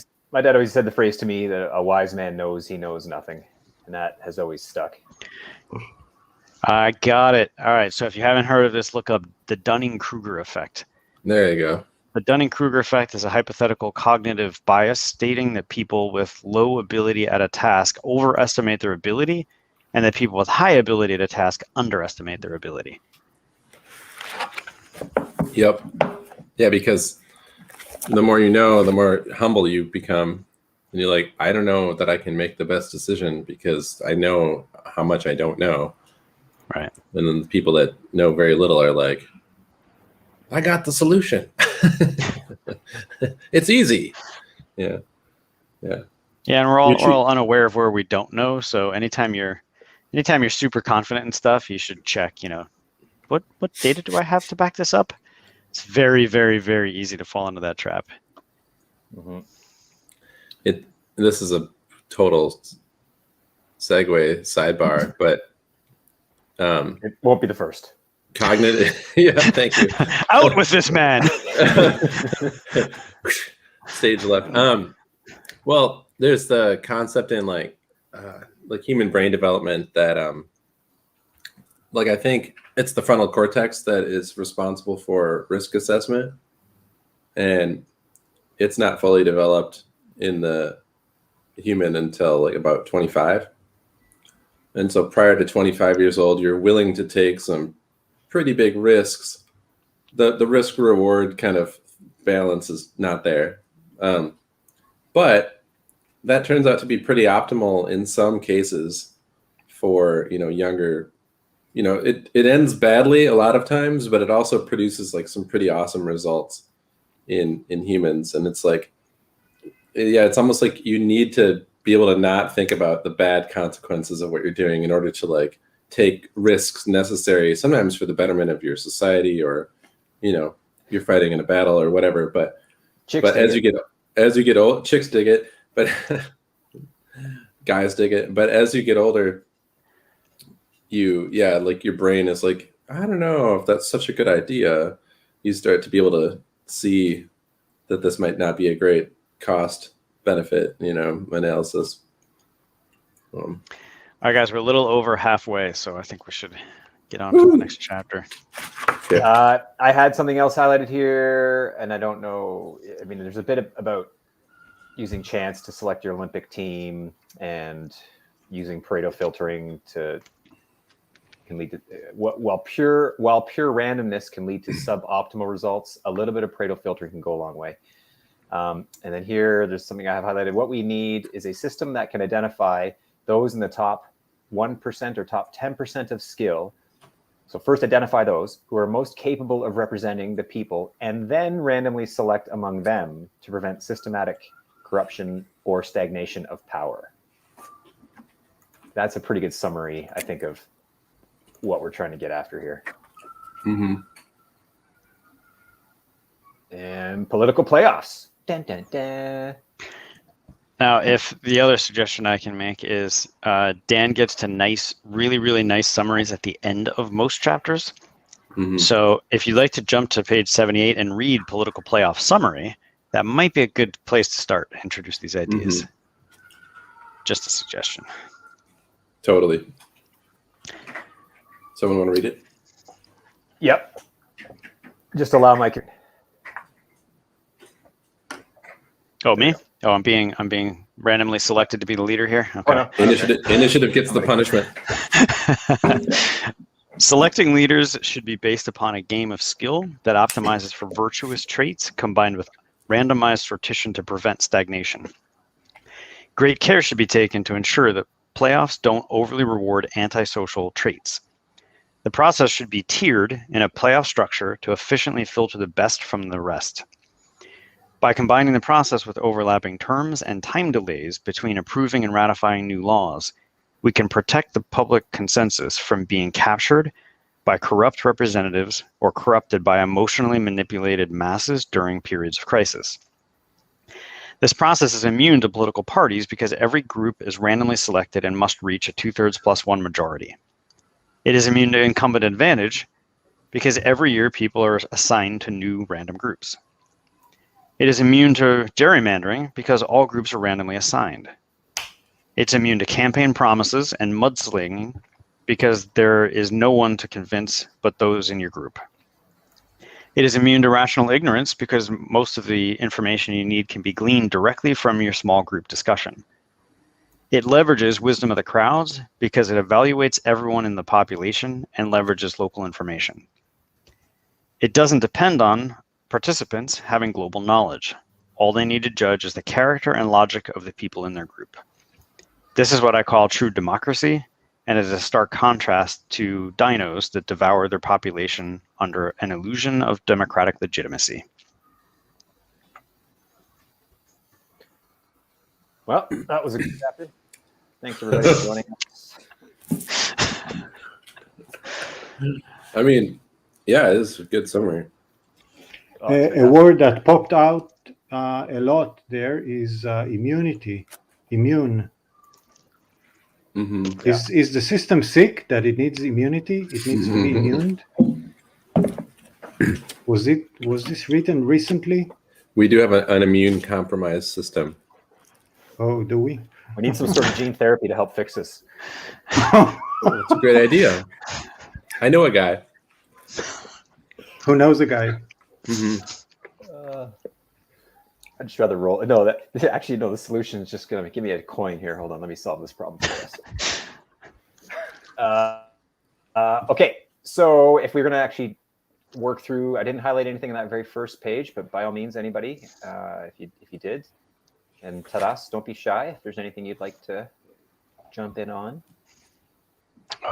always said the phrase to me that a wise man knows he knows nothing, and that has always stuck. I got it. All right. So if you haven't heard of this, look up the Dunning-Kruger effect. There you go. The Dunning-Kruger effect is a hypothetical cognitive bias stating that people with low ability at a task overestimate their ability, and that people with high ability at a task underestimate their ability. Yep. Yeah, because the more you know, the more humble you become. And you're like, I don't know that I can make the best decision because I know how much I don't know. Right. And then the people that know very little are like, I got the solution. It's easy. Yeah. Yeah, and we're all unaware of where we don't know. So anytime you're super confident in stuff, you should check, what data do I have to back this up? It's very, very, very easy to fall into that trap. Mm-hmm. This is a total segue sidebar, but It won't be the first. Cognitive. Yeah, thank you. Out with this man. Stage left. Well, there's the concept in like human brain development that I think it's the frontal cortex that is responsible for risk assessment, and it's not fully developed in the human until like about 25. And so prior to 25 years old, you're willing to take some pretty big risks. The risk reward kind of balance is not there. But that turns out to be pretty optimal in some cases for, younger, it ends badly a lot of times, but it also produces like some pretty awesome results in humans. And it's like, yeah, it's almost like you need to be able to not think about the bad consequences of what you're doing in order to like take risks necessary sometimes for the betterment of your society, or, you're fighting in a battle or whatever. But as you get old, chicks dig it, but guys dig it. But as you get older, your brain is like, I don't know if that's such a good idea. You start to be able to see that this might not be a great cost benefit, analysis. All right, guys, we're a little over halfway, so I think we should get on to the next chapter. Yeah. I had something else highlighted here, and I don't know. I mean, there's a bit about using chance to select your Olympic team and using Pareto filtering can lead to while pure randomness can lead to suboptimal results. A little bit of Pareto filtering can go a long way. And then there's something I have highlighted. What we need is a system that can identify those in the top 1% or top 10% of skill. So first identify those who are most capable of representing the people, and then randomly select among them to prevent systematic corruption or stagnation of power. That's a pretty good summary, I think, of what we're trying to get after here. Mm-hmm. And political playoffs. Dun, dun, dun. Now, if the other suggestion I can make is Dan gets to really, really nice summaries at the end of most chapters. Mm-hmm. So if you'd like to jump to page 78 and read political playoff summary, that might be a good place to start, introduce these ideas. Mm-hmm. Just a suggestion. Totally. Someone want to read it? Yep. Just allow my... Oh, me? Oh, I'm being randomly selected to be the leader here. Okay. Oh, no. Initiative gets the punishment. Selecting leaders should be based upon a game of skill that optimizes for virtuous traits combined with randomized sortition to prevent stagnation. Great care should be taken to ensure that playoffs don't overly reward antisocial traits. The process should be tiered in a playoff structure to efficiently filter the best from the rest. By combining the process with overlapping terms and time delays between approving and ratifying new laws, we can protect the public consensus from being captured by corrupt representatives or corrupted by emotionally manipulated masses during periods of crisis. This process is immune to political parties because every group is randomly selected and must reach a 2/3 plus 1 majority. It is immune to incumbent advantage because every year people are assigned to new random groups. It is immune to gerrymandering because all groups are randomly assigned. It's immune to campaign promises and mudslinging because there is no one to convince but those in your group. It is immune to rational ignorance because most of the information you need can be gleaned directly from your small group discussion. It leverages wisdom of the crowds because it evaluates everyone in the population and leverages local information. It doesn't depend on participants having global knowledge. All they need to judge is the character and logic of the people in their group. This is what I call true democracy, and is a stark contrast to dinos that devour their population under an illusion of democratic legitimacy. Well, that was a good chapter. Thanks everybody for joining us. I mean, yeah, it is a good summary. A word that popped out a lot there is immunity. Immune. Mm-hmm. Is the system sick that it needs immunity? It needs to be immune. Was this written recently? We do have an immune compromised system. Oh, do we? We need some sort of gene therapy to help fix this. That's a great idea. I know a guy. Who knows a guy? Mm-hmm. I'd just rather roll. No, the solution is just going to give me a coin here. Hold on, let me solve this problem for us. Okay, so if we're going to actually work through, I didn't highlight anything on that very first page, but by all means, anybody, if you did, and Taras, don't be shy. If there's anything you'd like to jump in on.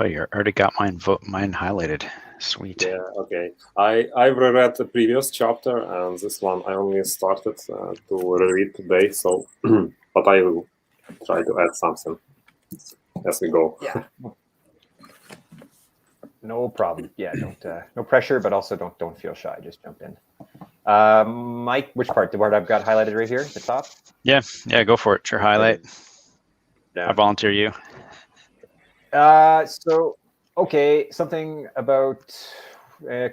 Oh, you already got mine highlighted. Sweet. Yeah, okay. I reread the previous chapter, and this one I only started to reread today, so but I will try to add something as we go. Yeah. No problem. Yeah, don't no pressure, but also don't feel shy. Just jump in. Mike, which part? The part I've got highlighted right here at the top? Yeah, go for it. Sure, highlight. Yeah. I volunteer you. Okay, something about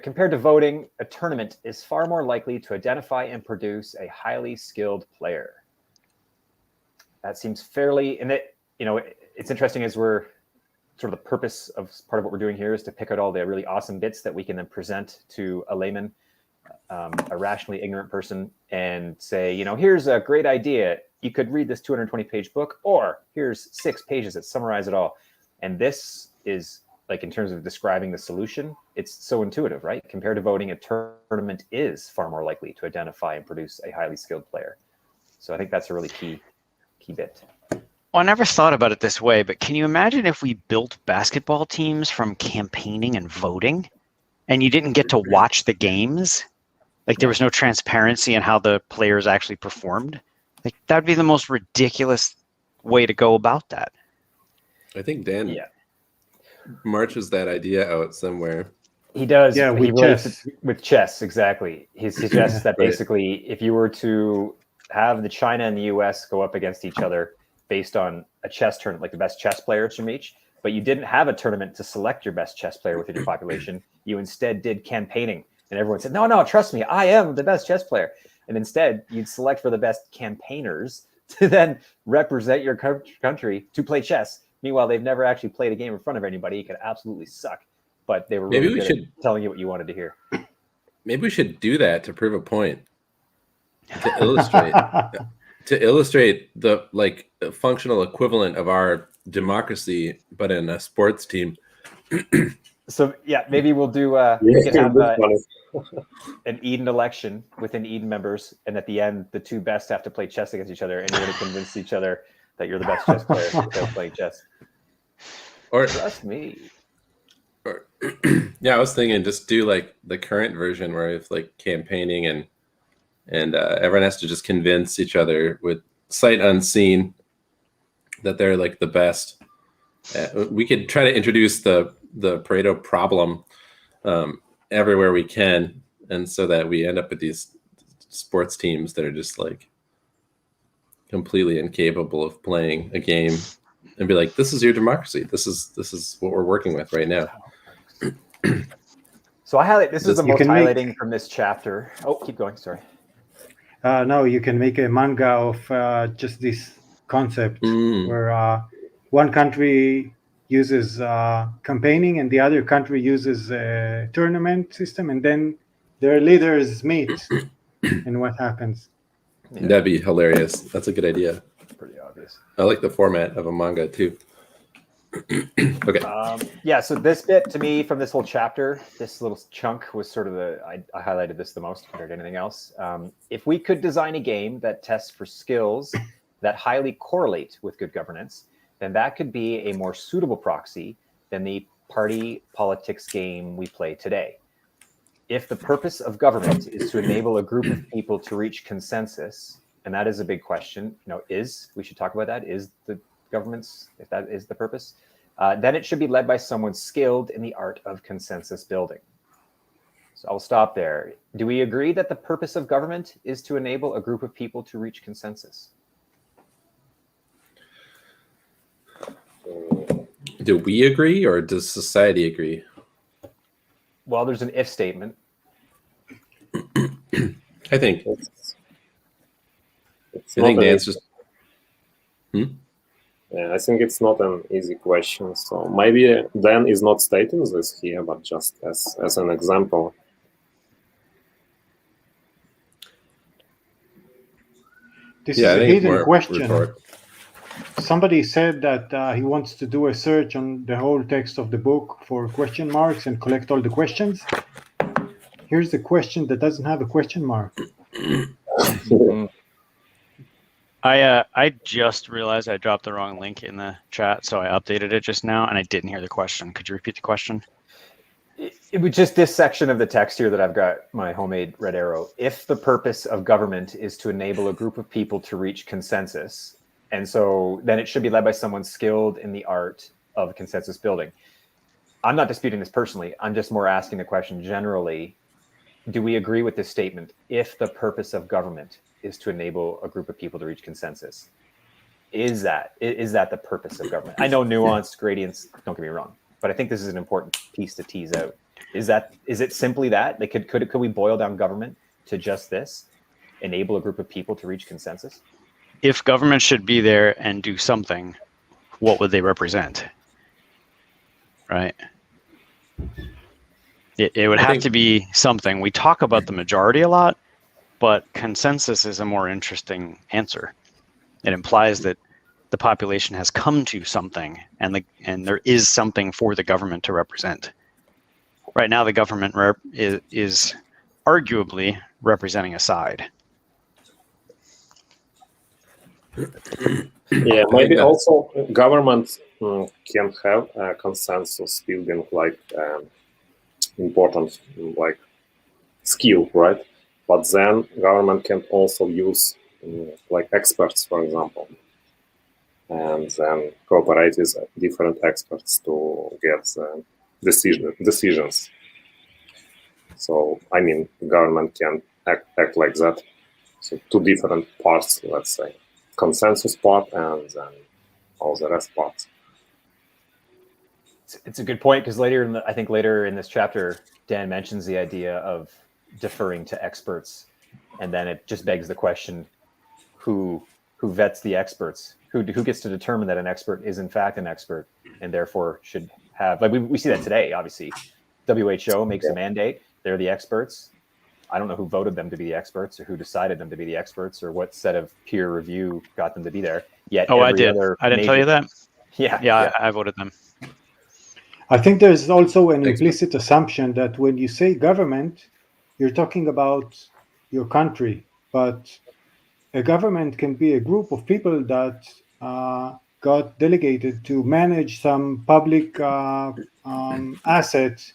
compared to voting, a tournament is far more likely to identify and produce a highly skilled player. That seems fairly, and it's interesting as we're sort of the purpose of part of what we're doing here is to pick out all the really awesome bits that we can then present to a layman, a rationally ignorant person, and say, here's a great idea. You could read this 220-page book, or here's 6 pages that summarize it all. And this is, like, in terms of describing the solution, it's so intuitive, right? Compared to voting, a tournament is far more likely to identify and produce a highly skilled player. So I think that's a really key bit. Well, I never thought about it this way, but can you imagine if we built basketball teams from campaigning and voting, and you didn't get to watch the games? Like, there was no transparency in how the players actually performed? Like, that would be the most ridiculous way to go about that. I think Dan marches that idea out somewhere. He does. Yeah, he with chess. With chess, exactly. He suggests that Right. basically if you were to have the China and the US go up against each other based on a chess tournament, like the best chess players from each, but you didn't have a tournament to select your best chess player within your population, you instead did campaigning. And everyone said, no, trust me, I am the best chess player. And instead, you'd select for the best campaigners to then represent your country to play chess. Meanwhile, they've never actually played a game in front of anybody. It could absolutely suck, but they were really good at telling you what you wanted to hear. Maybe we should do that to prove a point, to illustrate the functional equivalent of our democracy, but in a sports team. So yeah, maybe we'll do. We can have an Eden election within Eden members, and at the end, the 2 best have to play chess against each other, and you're going to convince each other that you're the best chess player without playing chess. Or Trust me. yeah, I was thinking just do like the current version where it's like campaigning and and everyone has to just convince each other with sight unseen that they're like the best. We could try to introduce the Pareto problem everywhere we can, and so that we end up with these sports teams that are just like completely incapable of playing a game, and be like, this is your democracy. This is what we're working with right now. So I highlight, this is the You most can highlighting from this chapter. Oh, keep going, sorry. No, you can make a manga of just this concept where one country uses campaigning and the other country uses a tournament system, and then their leaders meet and what happens. Yeah. That'd be hilarious. That's a good idea. Pretty obvious. I like the format of a manga too. Okay. Yeah, so this bit to me from this whole chapter, this little chunk was sort of I highlighted this the most compared to anything else. If we could design a game that tests for skills that highly correlate with good governance, then that could be a more suitable proxy than the party politics game we play today. If the purpose of government is to enable a group of people to reach consensus, and that is a big question, we should talk about that, is the government's, if that is the purpose, then it should be led by someone skilled in the art of consensus building. So I'll stop there. Do we agree that the purpose of government is to enable a group of people to reach consensus? Do we agree, or does society agree? Well, there's an if statement. I think. It's I think the answer is. Yeah, I think it's not an easy question. So maybe Dan is not stating this here, but just as an example. This is a hidden question. Rhetorical. Somebody said that he wants to do a search on the whole text of the book for question marks and collect all the questions. Here's the question that doesn't have a question mark. I just realized I dropped the wrong link in the chat, so I updated it just now, and I didn't hear the question. Could you repeat the question? It was just this section of the text here that I've got my homemade red arrow. If the purpose of government is to enable a group of people to reach consensus, and so then it should be led by someone skilled in the art of consensus building. I'm not disputing this personally. I'm just more asking the question generally. Do we agree with this statement? If the purpose of government is to enable a group of people to reach consensus, is that the purpose of government? I know nuanced gradients, don't get me wrong, but I think this is an important piece to tease out. Is it simply that? Could we boil down government to just this? Enable a group of people to reach consensus? If government should be there and do something, what would they represent? Right? It would have to be something. We talk about the majority a lot, but consensus is a more interesting answer. It implies that the population has come to something, and there is something for the government to represent. Right now, the government is arguably representing a side. Yeah, maybe also government can have a consensus building like important like skill, right? But then government can also use like experts, for example, and then cooperate with different experts to get decisions. So I mean, government can act like that. So two different parts, let's say, consensus part and then all the rest parts. It's a good point, because later in this chapter, Dan mentions the idea of deferring to experts, and then it just begs the question: who vets the experts? Who gets to determine that an expert is in fact an expert, and therefore should have, like we see that today. Obviously, WHO makes a mandate; they're the experts. I don't know who voted them to be the experts, or who decided them to be the experts, or what set of peer review got them to be there. Yet, I did. I didn't tell you that. Yeah. I voted them. I think there's also an implicit assumption that when you say government, you're talking about your country, but a government can be a group of people that got delegated to manage some public asset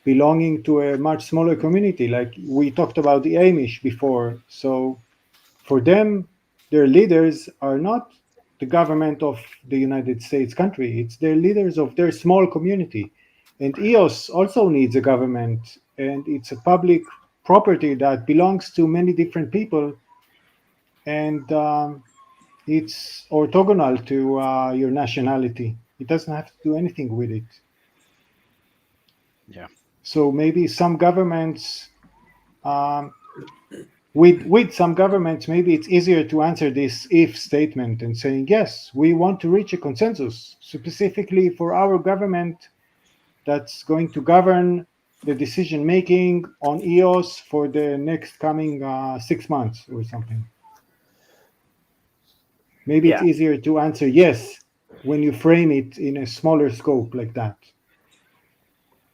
belonging to a much smaller community. Like we talked about the Amish before. So for them, their leaders are not the government of the United States country. It's their leaders of their small community. And EOS also needs a government, and it's a public property that belongs to many different people, and it's orthogonal to your nationality. It doesn't have to do anything with it. Yeah. So maybe some governments, with some governments, maybe it's easier to answer this if statement and saying, yes, we want to reach a consensus specifically for our government that's going to govern the decision making on EOS for the next coming 6 months or something. Maybe it's easier to answer yes when you frame it in a smaller scope like that.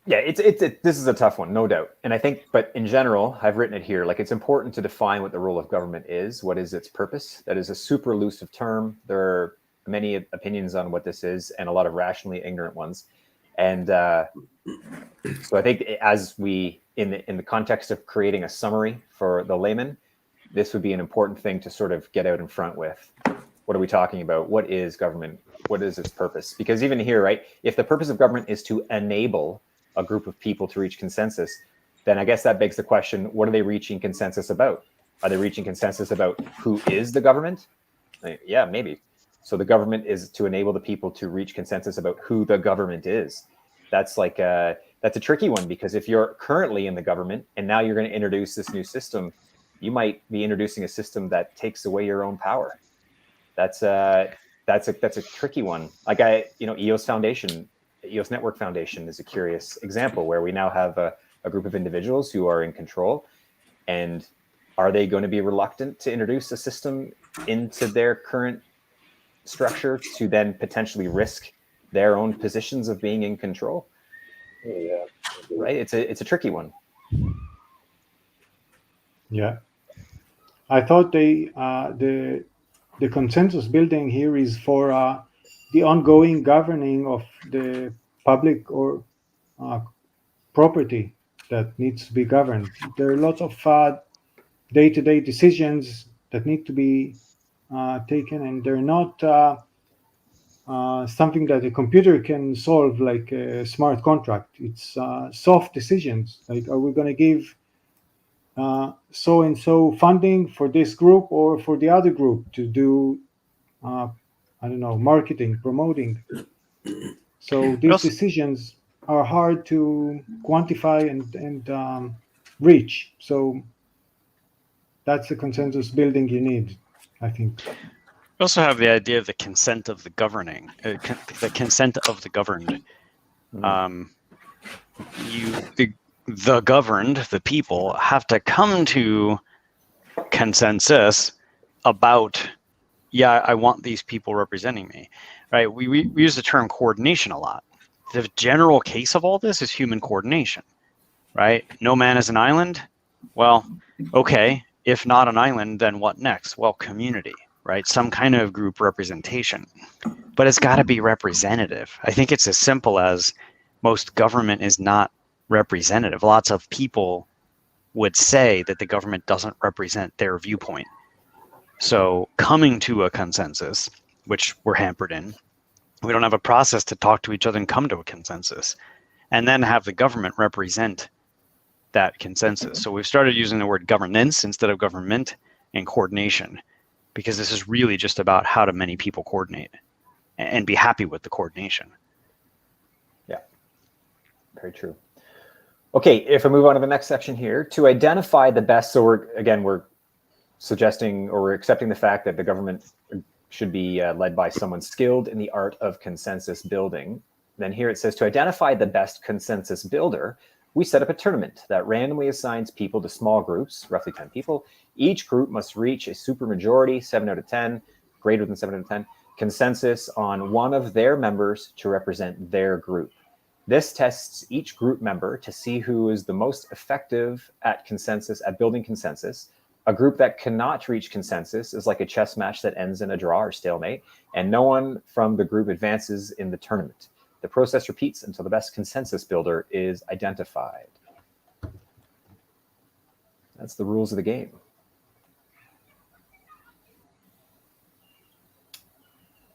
Yeah, this is a tough one, no doubt. And I think, but in general, I've written it here, like it's important to define what the role of government is. What is its purpose? That is a super elusive term. There are many opinions on what this is and a lot of rationally ignorant ones. And so I think as we, in the context of creating a summary for the layman, this would be an important thing to sort of get out in front with. What are we talking about? What is government? What is its purpose? Because even here, right, if the purpose of government is to enable a group of people to reach consensus, then I guess that begs the question, what are they reaching consensus about? Are they reaching consensus about who is the government? Yeah, maybe. So the government is to enable the people to reach consensus about who the government is. That's like that's a tricky one, because if you're currently in the government and now you're going to introduce this new system, you might be introducing a system that takes away your own power. That's a tricky one. Like EOS Foundation, EOS Network Foundation is a curious example where we now have a group of individuals who are in control, and are they going to be reluctant to introduce a system into their current structure to then potentially risk their own positions of being in control? Yeah. Right. It's a tricky one. Yeah. I thought the consensus building here is for the ongoing governing of the public or property that needs to be governed. There are lots of day-to-day decisions that need to be taken, and they're not something that a computer can solve like a smart contract. It's soft decisions, like are we going to give so-and-so funding for this group or for the other group to do, I don't know, marketing, promoting. So these decisions are hard to quantify and reach. So that's the consensus building you need, I think. We also have the idea of the consent of the governing, the consent of the governed. The governed, the people, have to come to consensus about, yeah, I want these people representing me, right? We use the term coordination a lot. The general case of all this is human coordination, right? No man is an island. Well, okay, if not an island, then what next? Well, community, right? Some kind of group representation, but it's got to be representative. I think it's as simple as most government is not representative. Lots of people would say that the government doesn't represent their viewpoint. So coming to a consensus, which we're hampered in, we don't have a process to talk to each other and come to a consensus, and then have the government represent that consensus. So we've started using the word governance instead of government, and coordination, because this is really just about how do many people coordinate and be happy with the coordination. Yeah, very true. Okay, if we move on to the next section here, to identify the best, so we're suggesting, or we're accepting the fact that the government should be led by someone skilled in the art of consensus building. Then here it says, to identify the best consensus builder, we set up a tournament that randomly assigns people to small groups, roughly 10 people. Each group must reach a supermajority, 7 out of 10, greater than 7 out of 10, consensus on one of their members to represent their group. This tests each group member to see who is the most effective at consensus, at building consensus. A group that cannot reach consensus is like a chess match that ends in a draw or stalemate, and no one from the group advances in the tournament. The process repeats until the best consensus builder is identified. That's the rules of the game.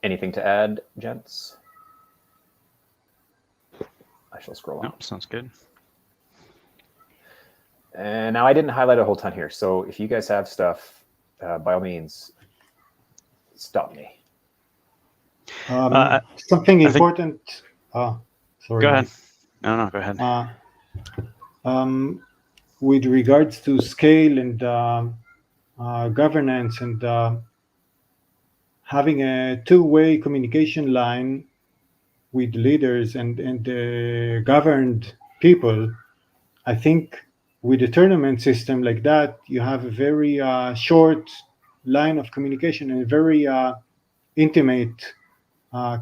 Anything to add, gents? I shall scroll on. No, sounds good. And now I didn't highlight a whole ton here, so if you guys have stuff, by all means, stop me. Something I think- important. Sorry. Go ahead. No, go ahead. With regards to scale and governance and having a two-way communication line with leaders and governed people, I think with a tournament system like that, you have a very short line of communication and a very intimate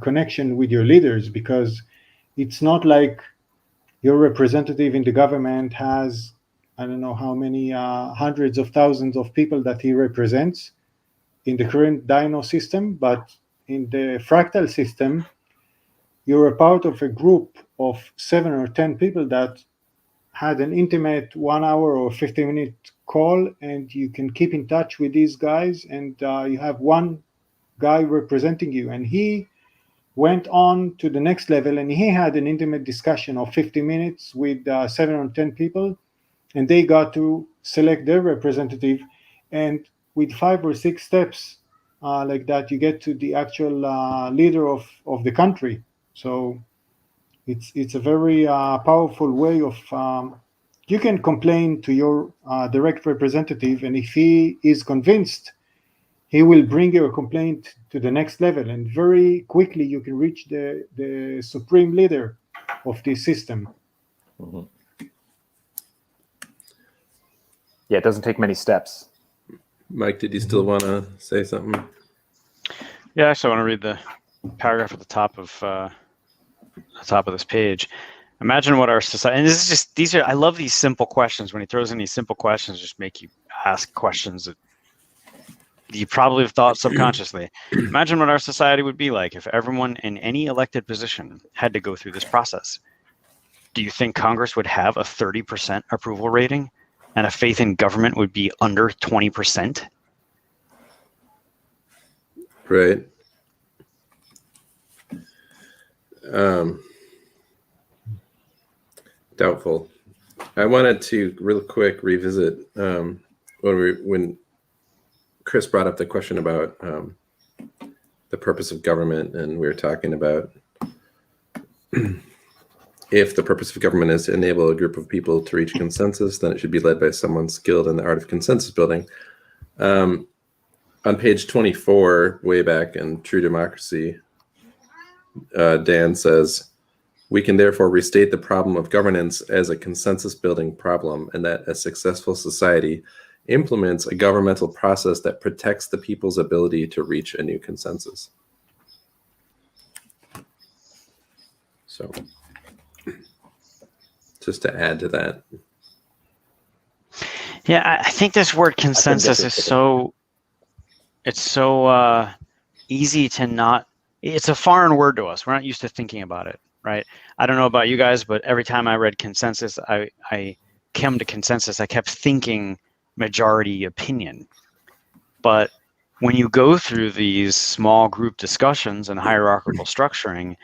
connection with your leaders, because it's not like your representative in the government has, I don't know how many hundreds of thousands of people that he represents in the current Dino system, but in the Fractal system, you're a part of a group of 7 or 10 people that had an intimate 1 hour or 50-minute call, and you can keep in touch with these guys, and you have one guy representing you, and he went on to the next level, and he had an intimate discussion of 50 minutes with 7 or 10 people, and they got to select their representative, and with 5 or 6 steps like that, you get to the actual leader of the country. So it's a very powerful way of you can complain to your direct representative, and if he is convinced, he will bring your complaint to the next level, and very quickly you can reach the supreme leader of this system. Mm-hmm. Yeah, it doesn't take many steps. Mike, did you still want to say something? Yeah, actually, I want to read the paragraph at the top of this page. Imagine what our society, and this is just, these are, I love these simple questions. When he throws in these simple questions, just make you ask questions that you probably have thought subconsciously. Imagine what our society would be like if everyone in any elected position had to go through this process. Do you think Congress would have a 30% approval rating and a faith in government would be under 20%? Right. Doubtful. I wanted to real quick revisit when Chris brought up the question about the purpose of government, and we were talking about if the purpose of government is to enable a group of people to reach consensus, then it should be led by someone skilled in the art of consensus building. On page 24, way back in True Democracy, Dan says, "We can therefore restate the problem of governance as a consensus building problem, and that a successful society implements a governmental process that protects the people's ability to reach a new consensus." So just to add to that. Yeah, I think this word consensus is so, it's so easy to not, it's a foreign word to us. We're not used to thinking about it, right? I don't know about you guys, but every time I read consensus, I came to consensus, I kept thinking majority opinion. But when you go through these small group discussions and hierarchical structuring,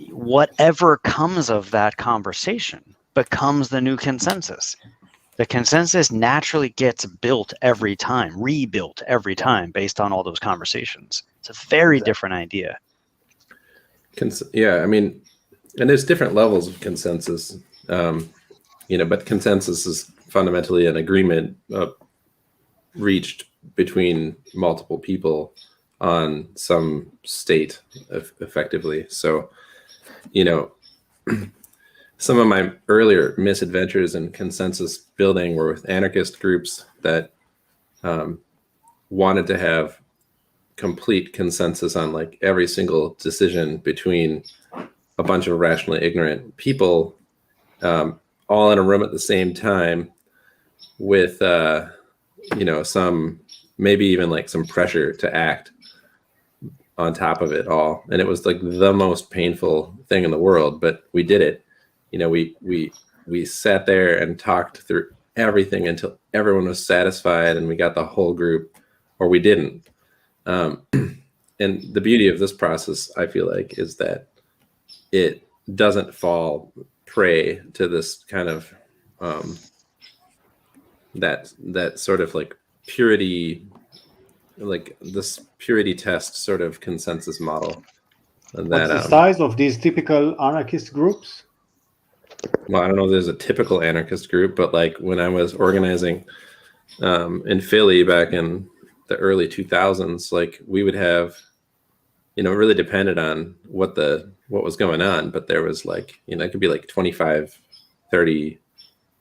whatever comes of that conversation becomes the new consensus. The consensus naturally gets built every time, rebuilt every time based on all those conversations. It's a very different idea. Yeah, I mean, and there's different levels of consensus, but consensus is fundamentally an agreement reached between multiple people on some state effectively. So, some of my earlier misadventures in consensus building were with anarchist groups that wanted to have complete consensus on like every single decision between a bunch of rationally ignorant people all in a room at the same time with some, maybe even like some pressure to act. on top of it all. And it was like the most painful thing in the world, but we did it. You know, we sat there and talked through everything until everyone was satisfied and we got the whole group, or we didn't. And the beauty of this process, I feel like, is that it doesn't fall prey to this kind of that sort of like purity, like this purity test sort of consensus model. What's That the size of these typical anarchist groups? well, I don't know if there's a typical anarchist group, but like when I was organizing in Philly back in the early 2000s, like we would have, you know, it really depended on what was going on, but there was like, you know, it could be like 25, 30,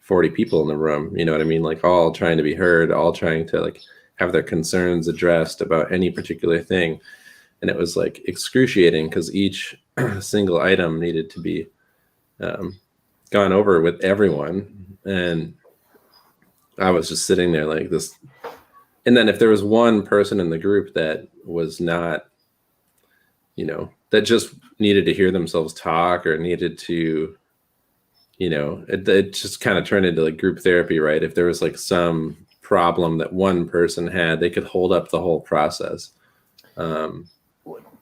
40 people in the room, you know what I mean? Like all trying to be heard, all trying to like have their concerns addressed about any particular thing. And it was like excruciating because each single item needed to be gone over with everyone. And I was just sitting there like this. And then if there was one person in the group that was not, you know, that just needed to hear themselves talk or needed to, you know, it just kind of turned into like group therapy, right? If there was like some problem that one person had, they could hold up the whole process.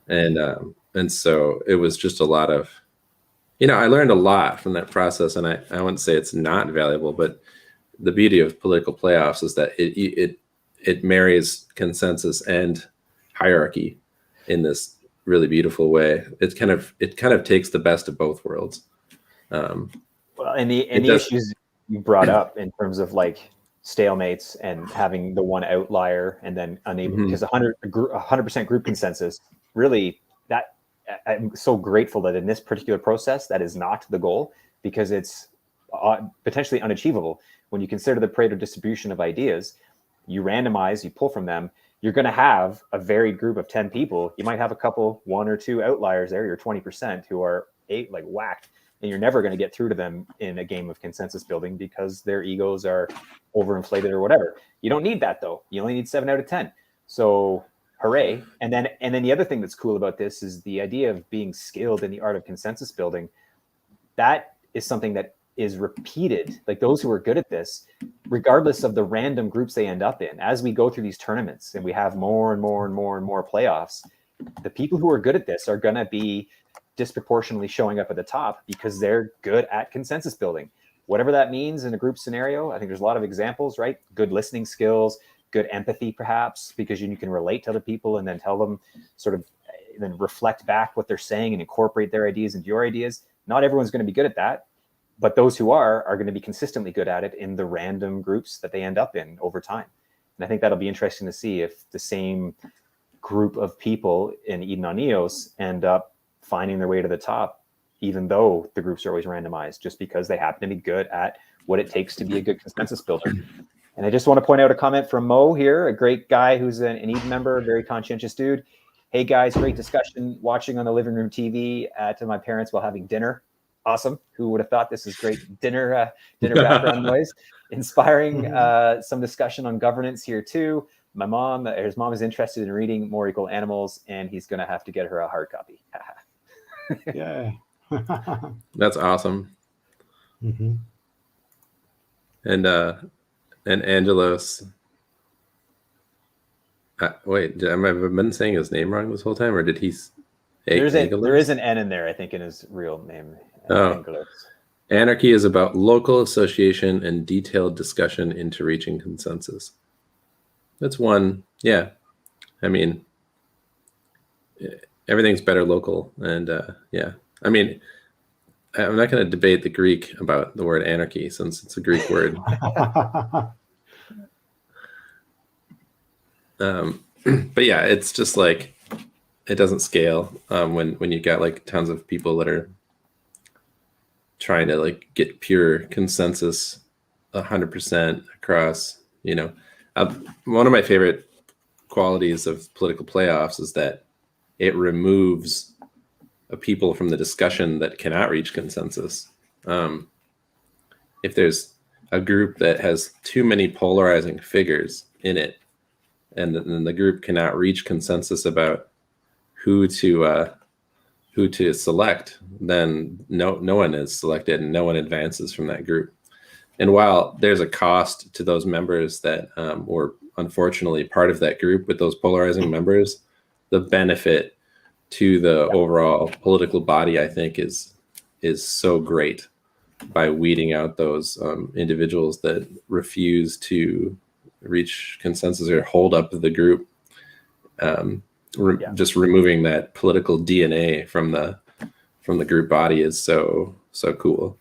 And so it was just a lot of, you know, I learned a lot from that process, and I wouldn't say it's not valuable, but the beauty of political playoffs is that it marries consensus and hierarchy in this really beautiful way. It kind of takes the best of both worlds. Well, and the issues you brought up in terms of like stalemates and having the one outlier and then unable, because 100% group consensus, really, that I'm so grateful that in this particular process, that is not the goal, because it's potentially unachievable. When you consider the Pareto distribution of ideas, you randomize, you pull from them, you're going to have a varied group of 10 people. You might have a couple, one or two outliers there, your 20% who are whacked, and you're never going to get through to them in a game of consensus building because their egos are overinflated or whatever. You don't need that though. You only need 7 out of 10. So hooray. And then the other thing that's cool about this is the idea of being skilled in the art of consensus building. That is something that is repeated. Like those who are good at this, regardless of the random groups they end up in, as we go through these tournaments and we have more and more and more and more playoffs, the people who are good at this are going to be disproportionately showing up at the top because they're good at consensus building. Whatever that means in a group scenario, I think there's a lot of examples, right? Good listening skills, good empathy, perhaps, because you can relate to other people and then tell them, sort of then reflect back what they're saying and incorporate their ideas into your ideas. Not everyone's going to be good at that, but those who are going to be consistently good at it in the random groups that they end up in over time. And I think that'll be interesting to see if the same group of people in Eden on Eos end up finding their way to the top, even though the groups are always randomized, just because they happen to be good at what it takes to be a good consensus builder. And I just want to point out a comment from Mo here, a great guy who's an Eden member, a very conscientious dude. Hey guys, great discussion watching on the living room TV at my parents while having dinner. Awesome. Who would have thought this is great dinner background noise? Inspiring some discussion on governance here too. His mom is interested in reading More Equal Animals, and he's going to have to get her a hard copy. Yeah. That's awesome. Mm-hmm. And Angelos. Wait, have I been saying his name wrong this whole time, or did he? There is an N in there, I think, in his real name. Angelos. Anarchy is about local association and detailed discussion into reaching consensus. That's one. Yeah, I mean, everything's better local, and yeah. I mean, I'm not going to debate the Greek about the word anarchy since it's a Greek word. But yeah, it's just like it doesn't scale when you got like tons of people that are trying to like get pure consensus 100% across. You know, one of my favorite qualities of political playoffs is that it removes people from the discussion that cannot reach consensus. If there's a group that has too many polarizing figures in it, and then the group cannot reach consensus about who to select, then no one is selected and no one advances from that group. And while there's a cost to those members that were unfortunately part of that group with those polarizing members, the benefit to the overall political body, I think, is so great by weeding out those individuals that refuse to reach consensus or hold up the group. Just removing that political DNA from the group body is so cool.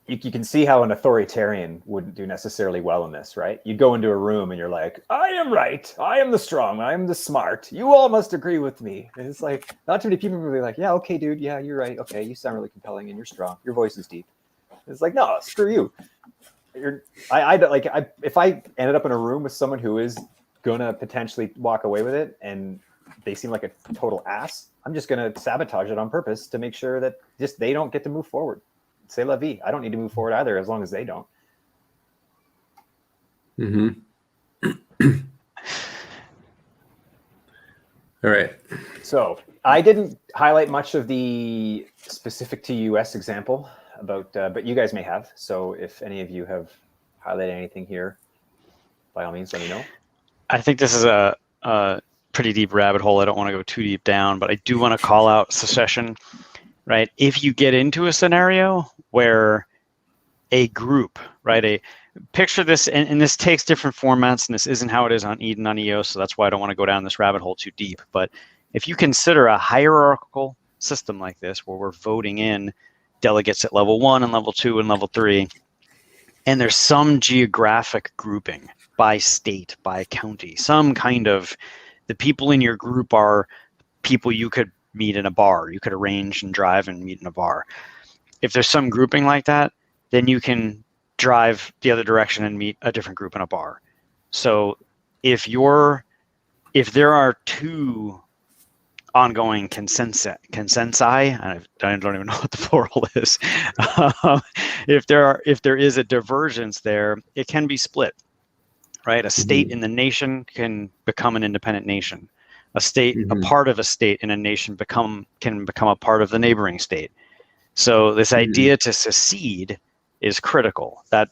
You can see how an authoritarian wouldn't do necessarily well in this, right? You go into a room and you're like, I am right. I am the strong. I am the smart. You all must agree with me. And it's like, not too many people will be like, yeah, okay, dude. Yeah, you're right. Okay, you sound really compelling and you're strong. Your voice is deep. It's like, no, screw you. If I ended up in a room with someone who is gonna potentially walk away with it and they seem like a total ass, I'm just gonna sabotage it on purpose to make sure that just they don't get to move forward. C'est la vie. I don't need to move forward either, as long as they don't. All right. So I didn't highlight much of the specific to US example about, but you guys may have. So if any of you have highlighted anything here, by all means, let me know. I think this is a pretty deep rabbit hole. I don't want to go too deep down, but I do want to call out secession. Right? If you get into a scenario where a group, right? Picture this, and this takes different formats, and this isn't how it is on Eden on EOS, so that's why I don't want to go down this rabbit hole too deep. But if you consider a hierarchical system like this, where we're voting in delegates at level 1 and level 2 and level 3, and there's some geographic grouping by state, by county, some kind of, the people in your group are people you could meet in a bar. You could arrange and drive and meet in a bar. If there's some grouping like that, then you can drive the other direction and meet a different group in a bar. So if there are two ongoing consensi, I don't even know what the plural is. If there is a divergence there, it can be split, right? A state in the nation can become an independent nation. A state, a part of a state in a nation can become a part of the neighboring state. So this idea to secede is critical. That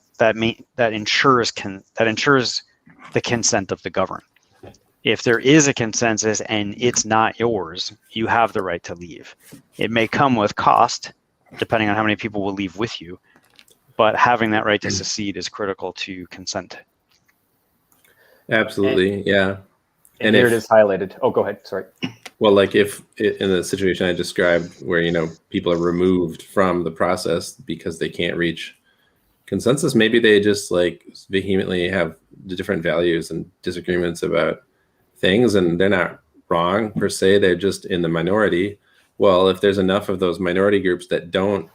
ensures the consent of the governed. If there is a consensus and it's not yours, you have the right to leave. It may come with cost, depending on how many people will leave with you, but having that right to secede is critical to consent. Absolutely, yeah. And here it is highlighted. Oh, go ahead. Sorry. Well, like if in the situation I described where, people are removed from the process because they can't reach consensus, maybe they just like vehemently have different values and disagreements about things, and they're not wrong per se. They're just in the minority. Well, if there's enough of those minority groups that don't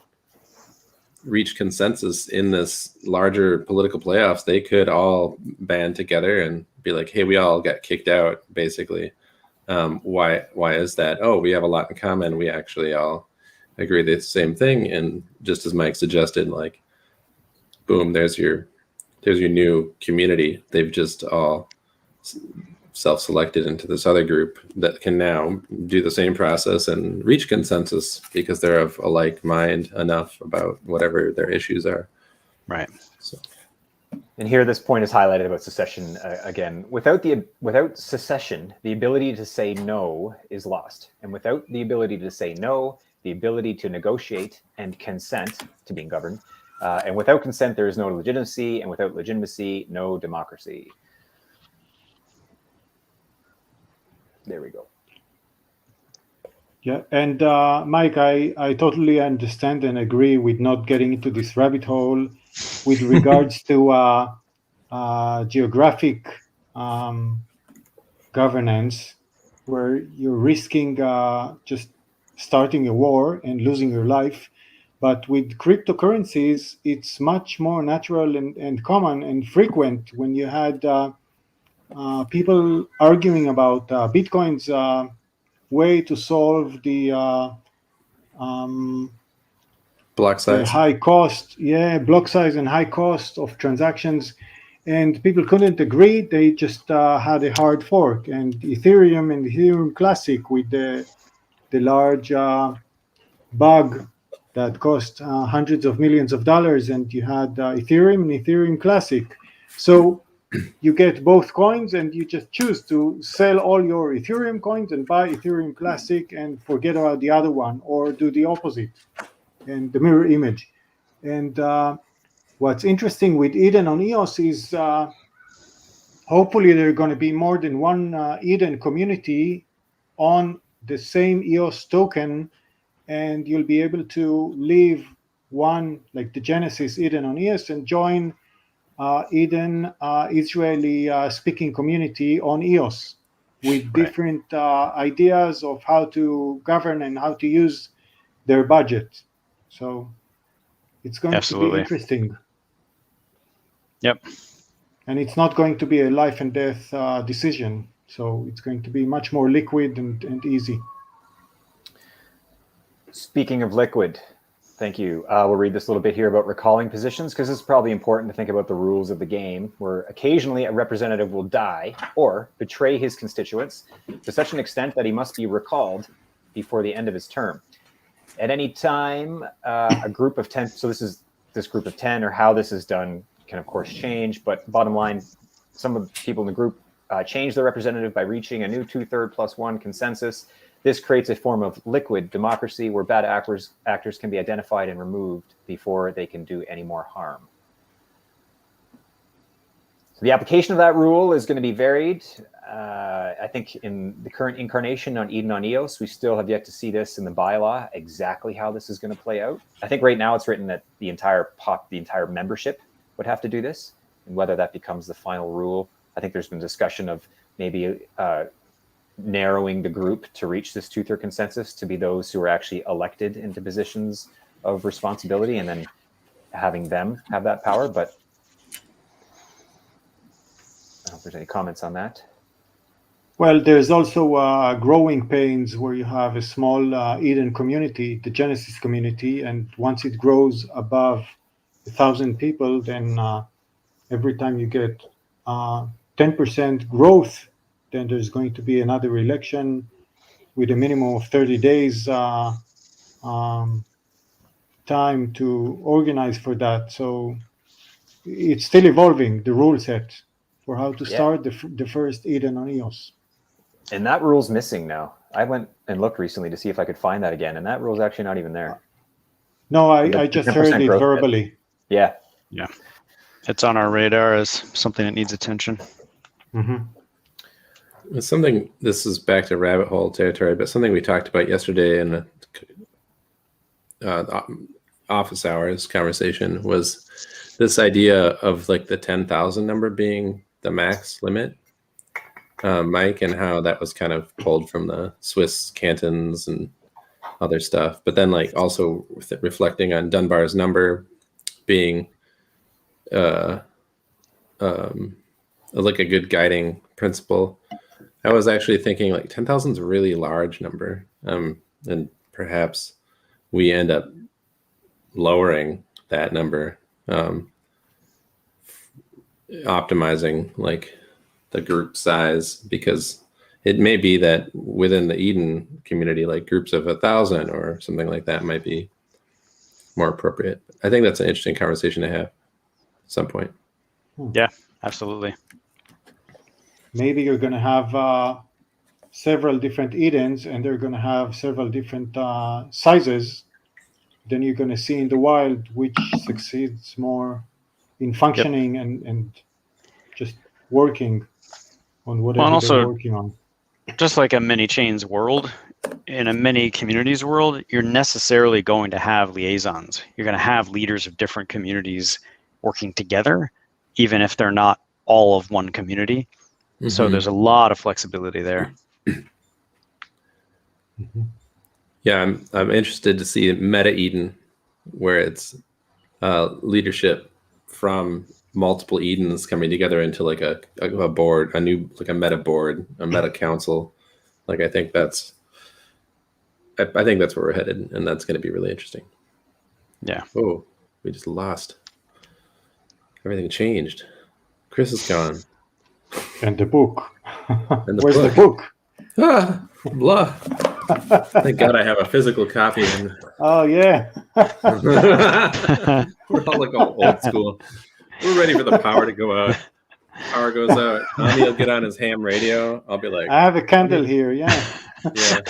reach consensus in this larger political playoffs, they could all band together and be like, hey, we all got kicked out, basically. Why is that? Oh, we have a lot in common. We actually all agree the same thing. And just as Mike suggested, like, boom, there's your new community. They've just all self-selected into this other group that can now do the same process and reach consensus because they're of a like mind enough about whatever their issues are. Right. So. And here, this point is highlighted about secession again. Without secession, the ability to say no is lost. And without the ability to say no, the ability to negotiate and consent to being governed. And without consent, there is no legitimacy. And without legitimacy, no democracy. There we go. Yeah, and Mike, I totally understand and agree with not getting into this rabbit hole with regards to geographic governance, where you're risking just starting a war and losing your life. But with cryptocurrencies, it's much more natural and common and frequent when you had people arguing about Bitcoin's way to solve the block size, the high cost, block size and high cost of transactions, and people couldn't agree. They just had a hard fork, and Ethereum and Ethereum Classic with the the large bug that cost hundreds of millions of dollars, and you had Ethereum and Ethereum Classic. So you get both coins, and you just choose to sell all your Ethereum coins and buy Ethereum Classic and forget about the other one, or do the opposite and the mirror image. And what's interesting with Eden on EOS is hopefully there are going to be more than one Eden community on the same EOS token, and you'll be able to leave one, like the Genesis Eden on EOS, and join Eden Israeli speaking community on EOS with different ideas of how to govern and how to use their budget. So it's going to be interesting. Yep. And it's not going to be a life and death decision. So it's going to be much more liquid and easy. Speaking of liquid, thank you. We'll read this little bit here about recalling positions, because it's probably important to think about the rules of the game, where occasionally a representative will die or betray his constituents to such an extent that he must be recalled before the end of his term. At any time, a group of 10, so this group of 10, or how this is done can of course change, but bottom line, some of the people in the group change their representative by reaching a new 2/3 + 1 consensus. This creates a form of liquid democracy where bad actors can be identified and removed before they can do any more harm. So the application of that rule is going to be varied. I think in the current incarnation on Eden on EOS, we still have yet to see this in the bylaw, exactly how this is going to play out. I think right now it's written that the entire membership would have to do this, and whether that becomes the final rule. I think there's been discussion of maybe narrowing the group to reach this 2/3 consensus to be those who are actually elected into positions of responsibility, and then having them have that power. But I don't know if there's any comments on that. Well, there's also growing pains where you have a small Eden community, the Genesis community, and once it grows above 1,000 people, then every time you get 10% growth, then there's going to be another election with a minimum of 30 days time to organize for that. So it's still evolving, the rule set for how to start the first Eden on EOS. And that rule's missing now. I went and looked recently to see if I could find that again, and that rule's actually not even there. No, I just heard it verbally. Yeah. Yeah. It's on our radar as something that needs attention. Mm-hmm. It's something, this is back to rabbit hole territory, but something we talked about yesterday in the office hours conversation was this idea of like the 10,000 number being the max limit, Mike, and how that was kind of pulled from the Swiss cantons and other stuff. But then like also reflecting on Dunbar's number being like a good guiding principle. I was actually thinking like 10,000 is a really large number, and perhaps we end up lowering that number, optimizing like the group size, because it may be that within the Eden community, like groups of 1,000 or something like that might be more appropriate. I think that's an interesting conversation to have at some point. Yeah, absolutely. Maybe you're going to have several different Edens, and they're going to have several different sizes. Then you're going to see in the wild which succeeds more in functioning and just working on whatever they're working on. Just like a many chains world, in a many communities world, you're necessarily going to have liaisons. You're going to have leaders of different communities working together, even if they're not all of one community. Mm-hmm. So there's a lot of flexibility there. Mm-hmm. Yeah, I'm interested to see Meta Eden, where it's leadership from multiple Edens coming together into like a board, a new, like a meta board, a meta council. Like I think that's where we're headed, and that's going to be really interesting. Yeah. Oh, we just lost. Everything changed. Chris is gone. And the book. And the Where's book? the book? Ah! Blah. Thank God I have a physical copy. And Oh yeah. we're all like all old school. We're ready for the power to go out. Power goes out. Tommy will get on his ham radio. I'll be like, I have a candle here. Yeah. yeah.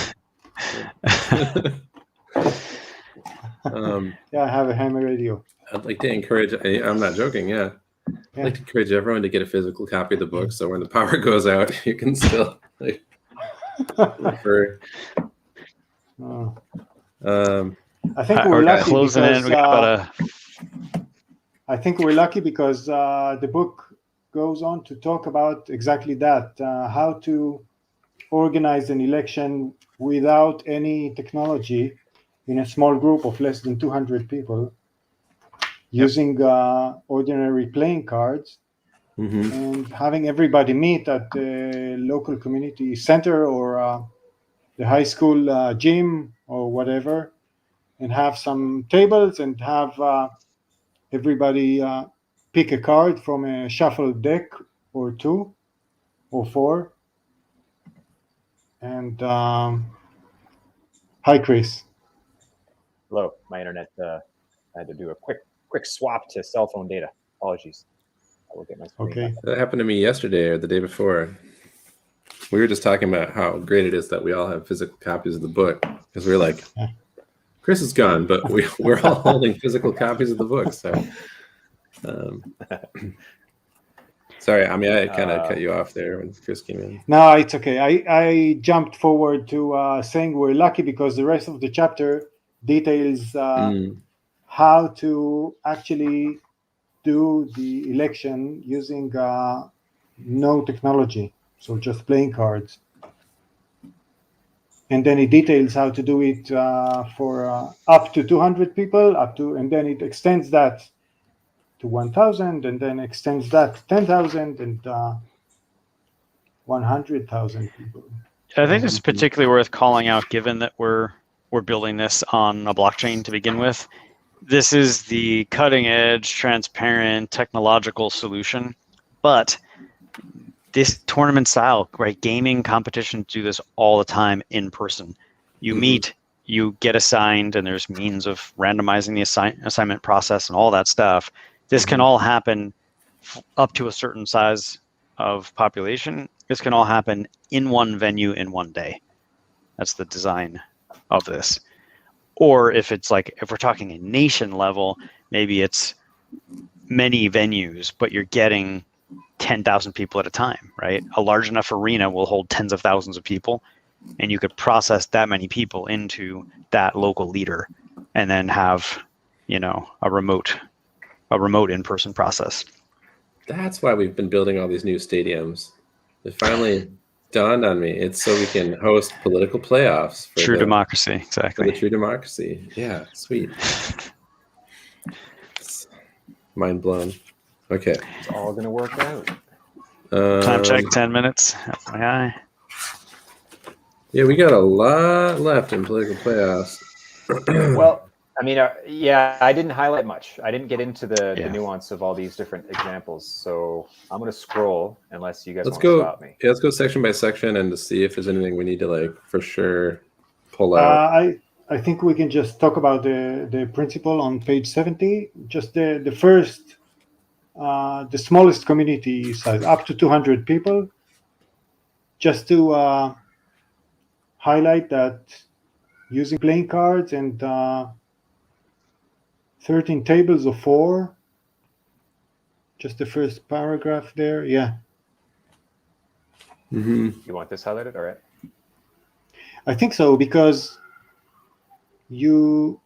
Yeah, I have a ham radio. I'd like to encourage. I'm not joking. Yeah. I'd like to encourage everyone to get a physical copy of the book, so when the power goes out, you can still like refer. Oh. I I think we're lucky closing because, in. We got about I think we're lucky because the book goes on to talk about exactly that, how to organize an election without any technology in a small group of less than 200 people using ordinary playing cards and having everybody meet at the local community center or the high school gym or whatever, and have some tables and have everybody pick a card from a shuffled deck or 2 or 4. And hi, Chris. Hello, my internet. I had to do a quick swap to cell phone data. Apologies. I will get my screen Okay. back. That happened to me yesterday or the day before. We were just talking about how great it is that we all have physical copies of the book, because we were like, Chris is gone, but we're all holding physical copies of the book. So, sorry, I mean, I kind of cut you off there when Chris came in. No, it's okay. I jumped forward to saying we're lucky because the rest of the chapter details how to actually do the election using no technology, so just playing cards. And then it details how to do it for up to 200 people, and then it extends that to 1,000, and then extends that to 10,000 and 100,000 people. I think it's particularly worth calling out, given that we're building this on a blockchain to begin with. This is the cutting edge, transparent, technological solution, but this tournament style, right? Gaming competitions do this all the time in person. You meet, you get assigned, and there's means of randomizing the assignment process and all that stuff. This can all happen up to a certain size of population. This can all happen in one venue in one day. That's the design of this. Or if it's like, if we're talking a nation level, maybe it's many venues, but you're getting 10,000 people at a time, right? A large enough arena will hold tens of thousands of people, and you could process that many people into that local leader and then have, a remote in-person process. That's why we've been building all these new stadiums. It finally dawned on me. It's so we can host political playoffs. For true democracy, exactly. For the true democracy. Yeah, sweet. It's mind blown. Okay. It's all going to work out. Time check, 10 minutes. FYI. Yeah, we got a lot left in political playoffs. Well, I mean, I didn't highlight much. I didn't get into the nuance of all these different examples. So I'm going to scroll unless you guys want to stop me. Yeah, let's go section by section and to see if there's anything we need to for sure pull out. I think we can just talk about the principle on page 70. Just the first, the smallest community size, up to 200 people. Just to highlight that using playing cards and 13 tables of 4. Just the first paragraph there. Yeah. You want this highlighted? All right. I think so, because you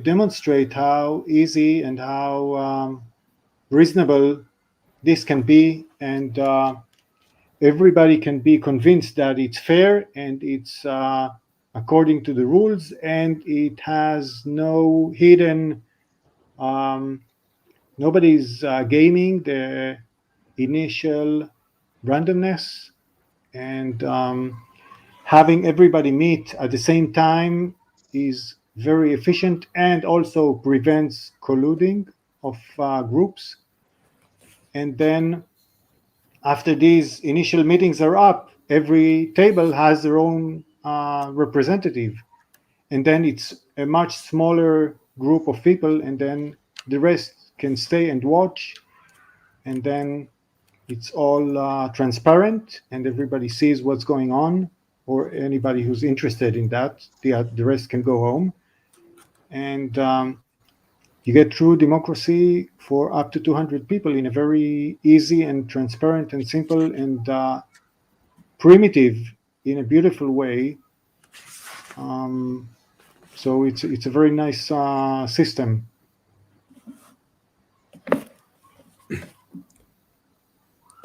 demonstrate how easy and how reasonable this can be, and everybody can be convinced that it's fair and it's according to the rules, and it has no hidden, nobody's gaming the initial randomness, and having everybody meet at the same time is very efficient and also prevents colluding of groups. And then after these initial meetings are up, every table has their own representative, and then it's a much smaller group of people, and then the rest can stay and watch, and then it's all transparent and everybody sees what's going on, or anybody who's interested in that, the rest can go home. And you get true democracy for up to 200 people in a very easy and transparent and simple and primitive, in a beautiful way. So it's a very nice system.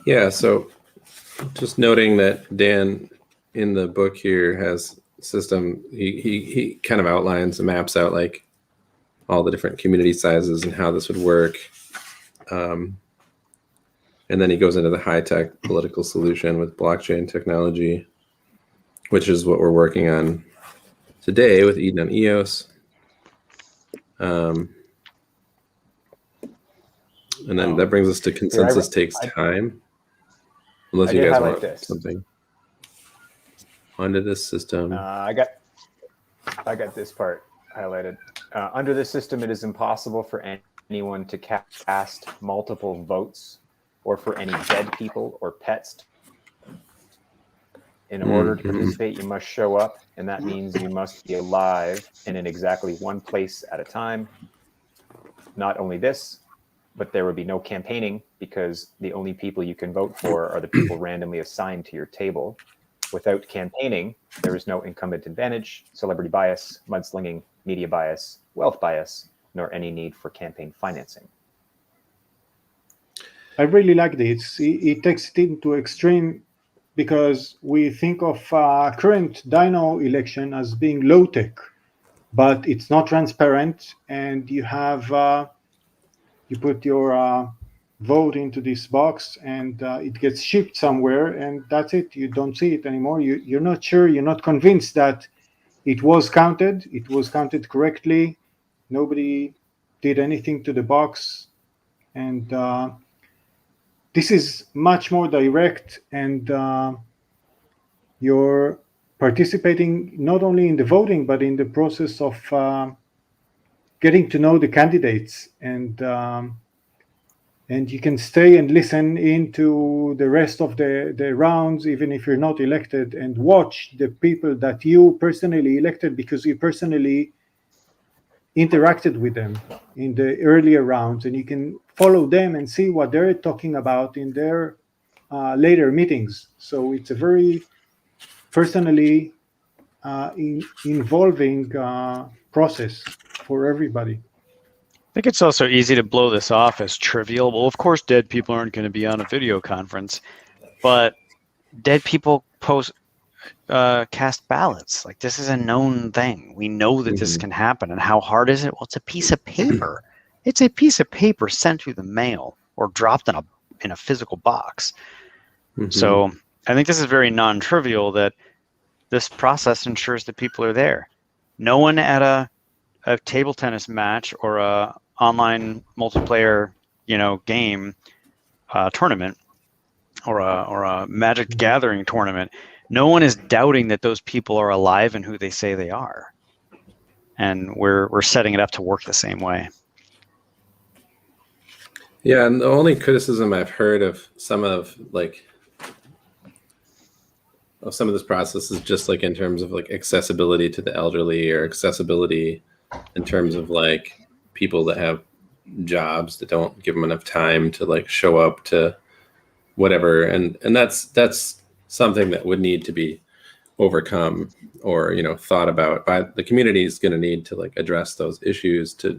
Yeah, so just noting that Dan in the book here has a system. He kind of outlines and maps out like all the different community sizes and how this would work. And then he goes into the high-tech political solution with blockchain technology, which is what we're working on today with Eden and EOS. And then that brings us to consensus takes time. Unless you guys want something. Under this system. I got this part highlighted. Under this system, it is impossible for anyone to cast multiple votes or for any dead people or pets. In order to participate, you must show up, and that means you must be alive and in exactly one place at a time. Not only this, but there would be no campaigning because the only people you can vote for are the people randomly assigned to your table. Without campaigning, there is no incumbent advantage, celebrity bias, mudslinging, media bias, wealth bias, nor any need for campaign financing. I really like this. It takes it into extreme because we think of current Dino election as being low tech, but it's not transparent, and you have you put your vote into this box, and it gets shipped somewhere, and that's it. You don't see it anymore. You're not sure. You're not convinced that it was counted. It was counted correctly. Nobody did anything to the box, and this is much more direct, and you're participating not only in the voting, but in the process of getting to know the candidates, and you can stay and listen into the rest of the rounds, even if you're not elected, and watch the people that you personally elected because you personally interacted with them in the earlier rounds, and you can follow them and see what they're talking about in their later meetings. So it's a very personally involving process for everybody. I think it's also easy to blow this off as trivial. Well, of course, dead people aren't going to be on a video conference, but dead people cast ballots. Like, this is a known thing. We know that this can happen. And how hard is it? Well, it's a piece of paper. It's a piece of paper sent through the mail or dropped in a physical box. So I think this is very non-trivial that this process ensures that people are there. No one at a table tennis match or a online multiplayer, game tournament or a Magic the Gathering tournament, no one is doubting that those people are alive and who they say they are. And we're setting it up to work the same way. Yeah, and the only criticism I've heard of some of this process is just like in terms of like accessibility to the elderly, or accessibility in terms of like people that have jobs that don't give them enough time to like show up to whatever, and that's something that would need to be overcome or thought about by the community. Is going to need to like address those issues to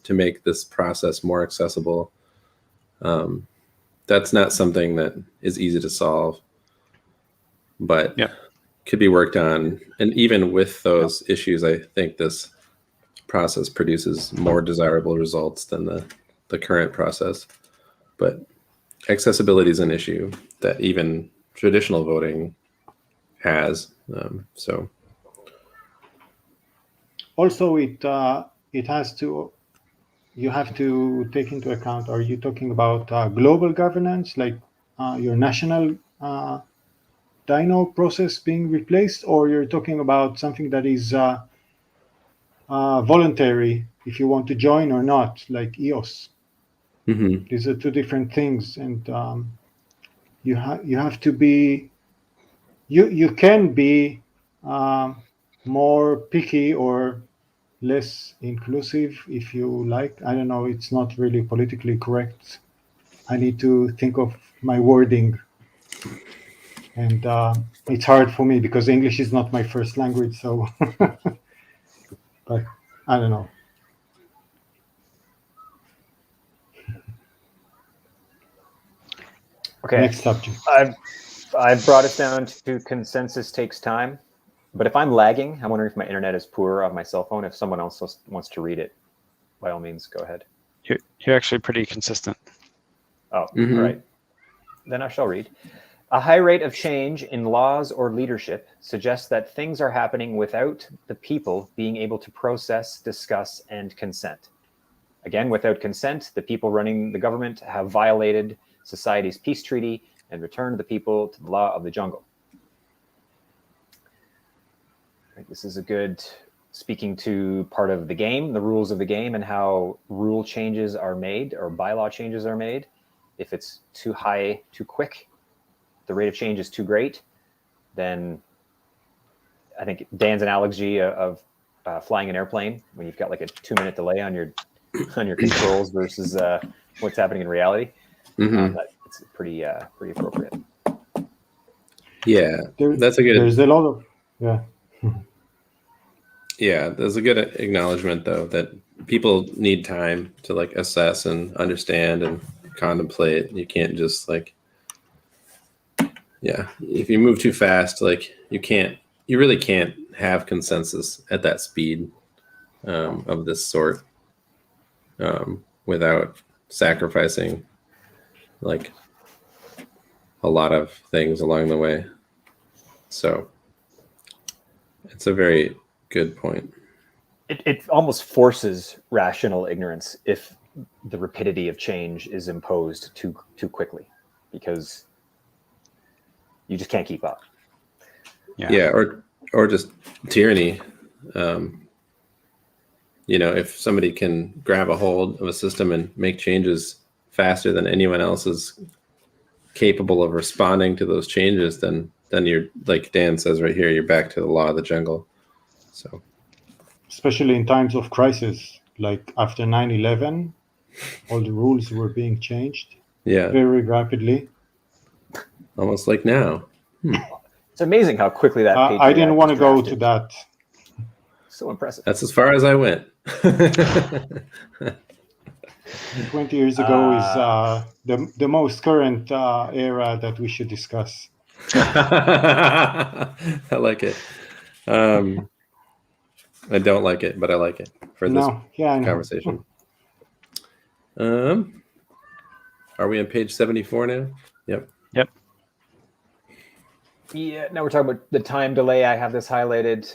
make this process more accessible. That's not something that is easy to solve, but could be worked on. And even with those issues, I think this process produces more desirable results than the current process. But accessibility is an issue that even traditional voting has. So also it has to, you have to take into account, are you talking about global governance, like your national Dino process being replaced, or you're talking about something that is voluntary if you want to join or not, like EOS? Mm-hmm. These are two different things, and you have to be you can be more picky or less inclusive if you like. I don't know. It's not really politically correct. I need to think of my wording, and it's hard for me because English is not my first language. So, but I don't know. Okay. Next subject. I've brought us down to consensus takes time. But if I'm lagging, I'm wondering if my internet is poor on my cell phone. If someone else wants to read it, by all means, go ahead. You're actually pretty consistent. Oh, Mhm. all right. Then I shall read. A high rate of change in laws or leadership suggests that things are happening without the people being able to process, discuss, and consent. Again, without consent, the people running the government have violated society's peace treaty and returned the people to the law of the jungle. Right, this is a good speaking to part of the game, the rules of the game, and how rule changes are made or bylaw changes are made. If it's too high, too quick, the rate of change is too great, then I think Dan's analogy of flying an airplane, when you've got like a 2-minute delay on your controls versus what's happening in reality, it's pretty appropriate. Yeah, that's a good. There's a lot of Yeah, there's a good acknowledgement though that people need time to like assess and understand and contemplate. You can't just like, yeah, if you move too fast, like you really can't have consensus at that speed of this sort without sacrificing like a lot of things along the way. So it's a very good point. It almost forces rational ignorance if the rapidity of change is imposed too quickly, because you just can't keep up. Yeah, or just tyranny. If somebody can grab a hold of a system and make changes faster than anyone else is capable of responding to those changes, then you're, like Dan says right here, you're back to the law of the jungle. So, especially in times of crisis, like after 9/11, all the rules were being changed very rapidly. Almost like now. It's amazing how quickly that Paperback I didn't want to go drafted. to that. So impressive. That's as far as I went. 20 years ago is the most current era that we should discuss. I like it. I don't like it, but I like it for this conversation. Are we on page 74 now? Yep. Yeah, now we're talking about the time delay. I have this highlighted.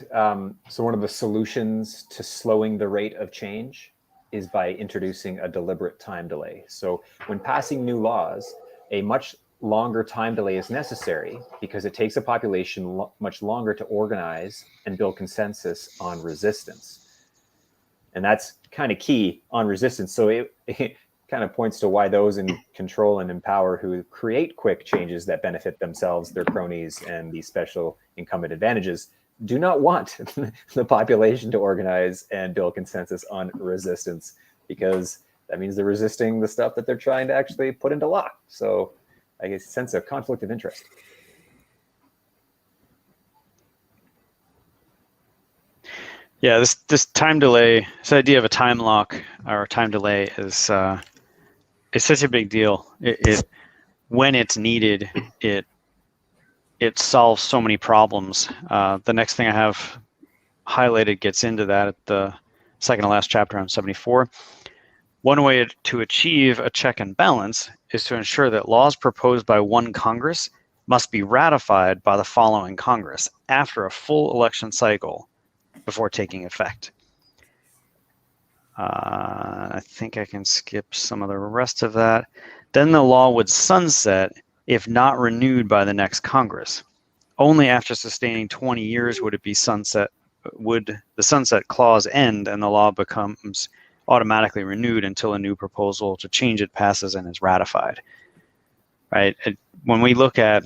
So one of the solutions to slowing the rate of change is by introducing a deliberate time delay. So when passing new laws, a much longer time delay is necessary because it takes a population much longer to organize and build consensus on resistance. And that's kind of key on resistance. So it kind of points to why those in control and in power who create quick changes that benefit themselves, their cronies, and these special incumbent advantages do not want the population to organize and build consensus on resistance, because that means they're resisting the stuff that they're trying to actually put into law. So I guess a sense of conflict of interest. Yeah, this time delay, this idea of a time lock or a time delay is it's such a big deal. It when it's needed, it solves so many problems. The next thing I have highlighted gets into that at the second to last chapter on 74. One way to achieve a check and balance is to ensure that laws proposed by one Congress must be ratified by the following Congress after a full election cycle before taking effect. I think I can skip some of the rest of that. Then the law would sunset if not renewed by the next Congress. only after sustaining 20 years would the sunset clause end and the law becomes automatically renewed until a new proposal to change it passes and is ratified. Right? When we look at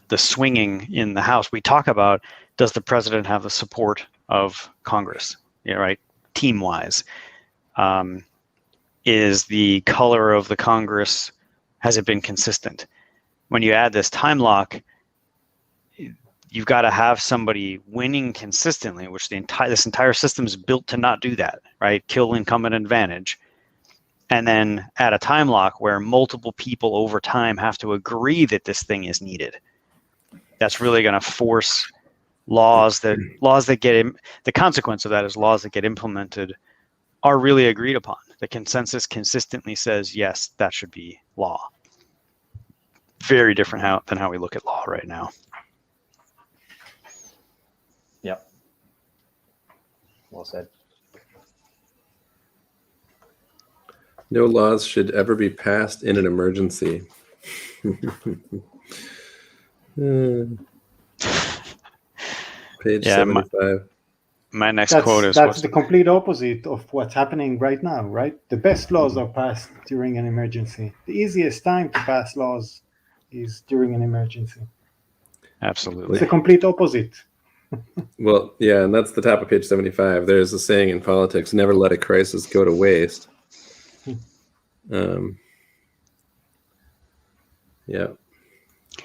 the swinging in the House, we talk about, does the president have the support of Congress? Yeah, right. Team-wise, is the color of the Congress, has it been consistent? When you add this time lock, you've got to have somebody winning consistently, which this entire system is built to not do that, right? Kill incumbent advantage. And then add a time lock where multiple people over time have to agree that this thing is needed. That's really going to force laws that get the consequence of that is laws that get implemented are really agreed upon. The consensus consistently says, yes, that should be law. Very different than how we look at law right now. Yep. Well said. No laws should ever be passed in an emergency. Page 75. My next quote is... That's the complete opposite of what's happening right now, right? The best laws are passed during an emergency. The easiest time to pass laws is during an emergency. Absolutely. It's the complete opposite. Well, yeah, and that's the top of page 75. There's a saying in politics, never let a crisis go to waste. Yeah,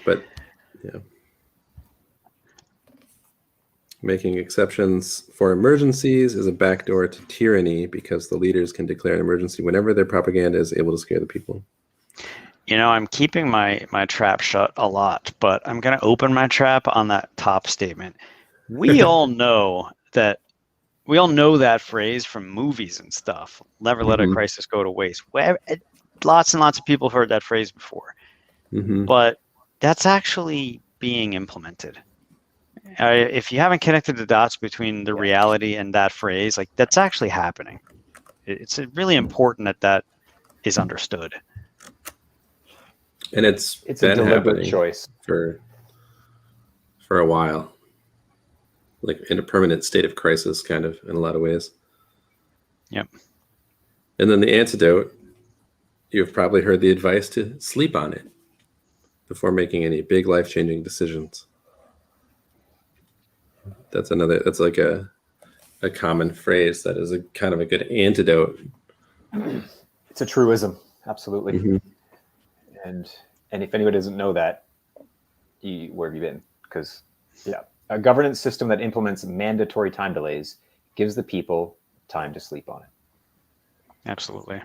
but yeah, making exceptions for emergencies is a backdoor to tyranny because the leaders can declare an emergency whenever their propaganda is able to scare the people. You know, I'm keeping my trap shut a lot, but I'm going to open my trap on that top statement. We all know that phrase from movies and stuff. Never let a crisis go to waste. Lots and lots of people have heard that phrase before, but that's actually being implemented. If you haven't connected the dots between the reality and that phrase, like that's actually happening. It's really important that is understood. And it's a been deliberate choice for a while, like in a permanent state of crisis, kind of in a lot of ways. Yep. And then the antidote, you've probably heard the advice to sleep on it before making any big life-changing decisions. That's like a common phrase that is a kind of a good antidote. It's a truism, absolutely. And if anybody doesn't know that, where have you been? Because a governance system that implements mandatory time delays gives the people time to sleep on it. Absolutely.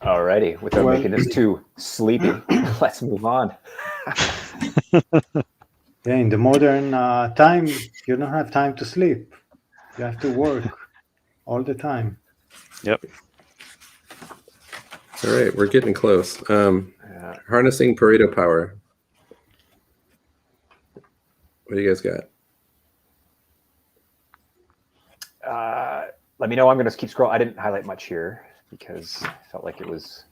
Alrighty, without making this too sleepy, let's move on. Yeah, in the modern time, you don't have time to sleep. You have to work all the time. Yep. All right, we're getting close. Harnessing Pareto power. What do you guys got? Let me know. I'm going to keep scrolling. I didn't highlight much here because I felt like it was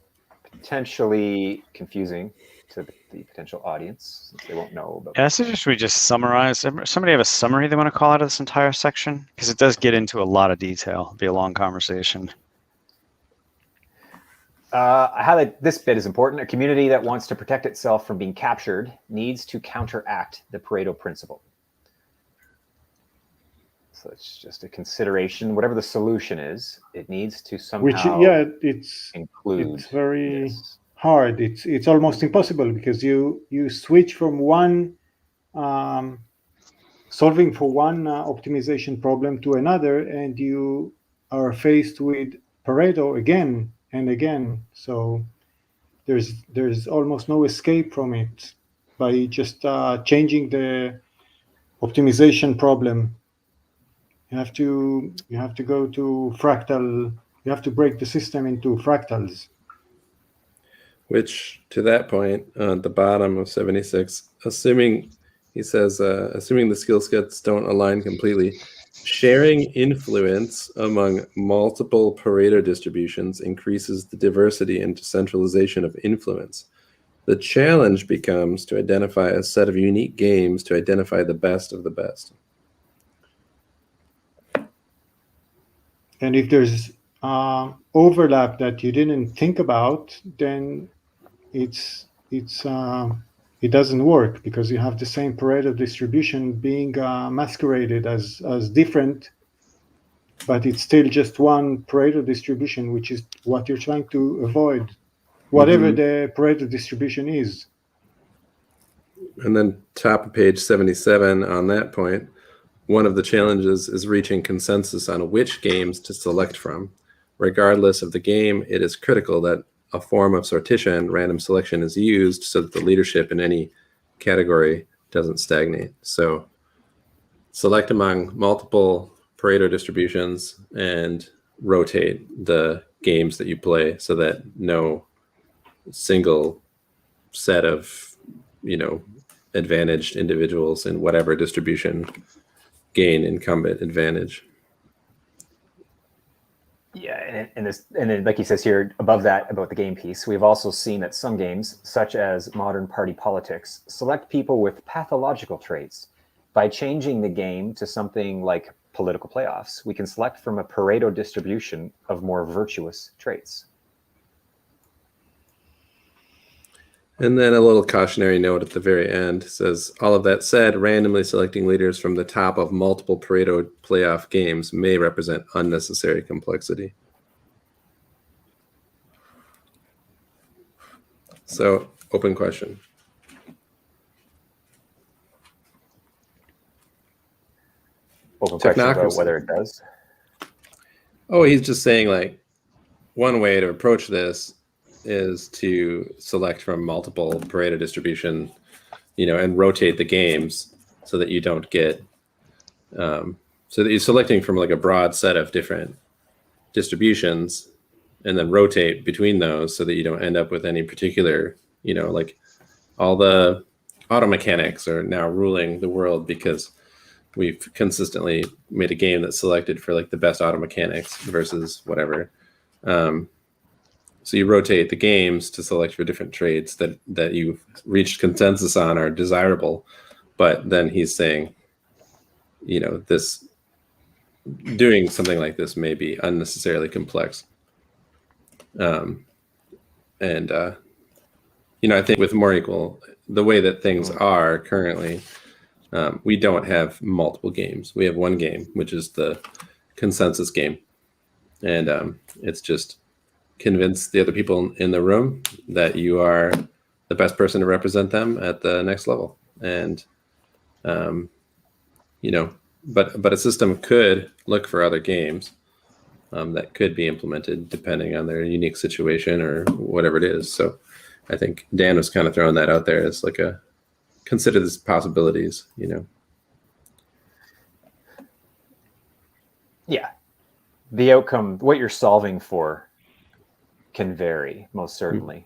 potentially confusing to the potential audience since they won't know. I suggest we just summarize. Somebody have a summary they want to call out of this entire section? Because it does get into a lot of detail. It'll be a long conversation. I highlight this bit is important. A community that wants to protect itself from being captured needs to counteract the Pareto Principle. So it's just a consideration. Whatever the solution is, it needs to somehow include. It's very hard. It's almost impossible because you switch from one solving for one optimization problem to another, and you are faced with Pareto again and again. So there's almost no escape from it by just changing the optimization problem. You have to go to fractal. You have to break the system into fractals. Which, to that point, at the bottom of 76, assuming the skill sets don't align completely, Sharing influence among multiple Pareto distributions increases the diversity and decentralization of influence. The challenge becomes to identify a set of unique games to identify the best of the best. And if there's overlap that you didn't think about, then it doesn't work, because you have the same Pareto distribution being masqueraded as different, but it's still just one Pareto distribution, which is what you're trying to avoid, whatever the Pareto distribution is. And then top of page 77 on that point, one of the challenges is reaching consensus on which games to select from. Regardless of the game, it is critical that a form of sortition, random selection, is used so that the leadership in any category doesn't stagnate. So select among multiple Pareto distributions and rotate the games that you play so that no single set of, advantaged individuals in whatever distribution gain incumbent advantage. Yeah, and then like he says here above that about the game piece, we've also seen that some games, such as modern party politics, select people with pathological traits. By changing the game to something like political playoffs, we can select from a Pareto distribution of more virtuous traits. And then a little cautionary note at the very end says, all of that said, randomly selecting leaders from the top of multiple Pareto playoff games may represent unnecessary complexity. So, open question. Open question about whether it does. Oh, he's just saying, like, one way to approach this is to select from multiple Pareto distribution, and rotate the games so that you don't get, so that you're selecting from like a broad set of different distributions and then rotate between those so that you don't end up with any particular, like all the auto mechanics are now ruling the world because we've consistently made a game that's selected for like the best auto mechanics versus whatever. So you rotate the games to select for different traits that you've reached consensus on are desirable. But then he's saying, this doing something like this may be unnecessarily complex. I think with More Equal, the way that things are currently, we don't have multiple games. We have one game, which is the consensus game. And it's just convince the other people in the room that you are the best person to represent them at the next level. And, but a system could look for other games that could be implemented depending on their unique situation or whatever it is. So I think Dan was kind of throwing that out there as like consider these possibilities, Yeah. The outcome, what you're solving for, can vary, most certainly.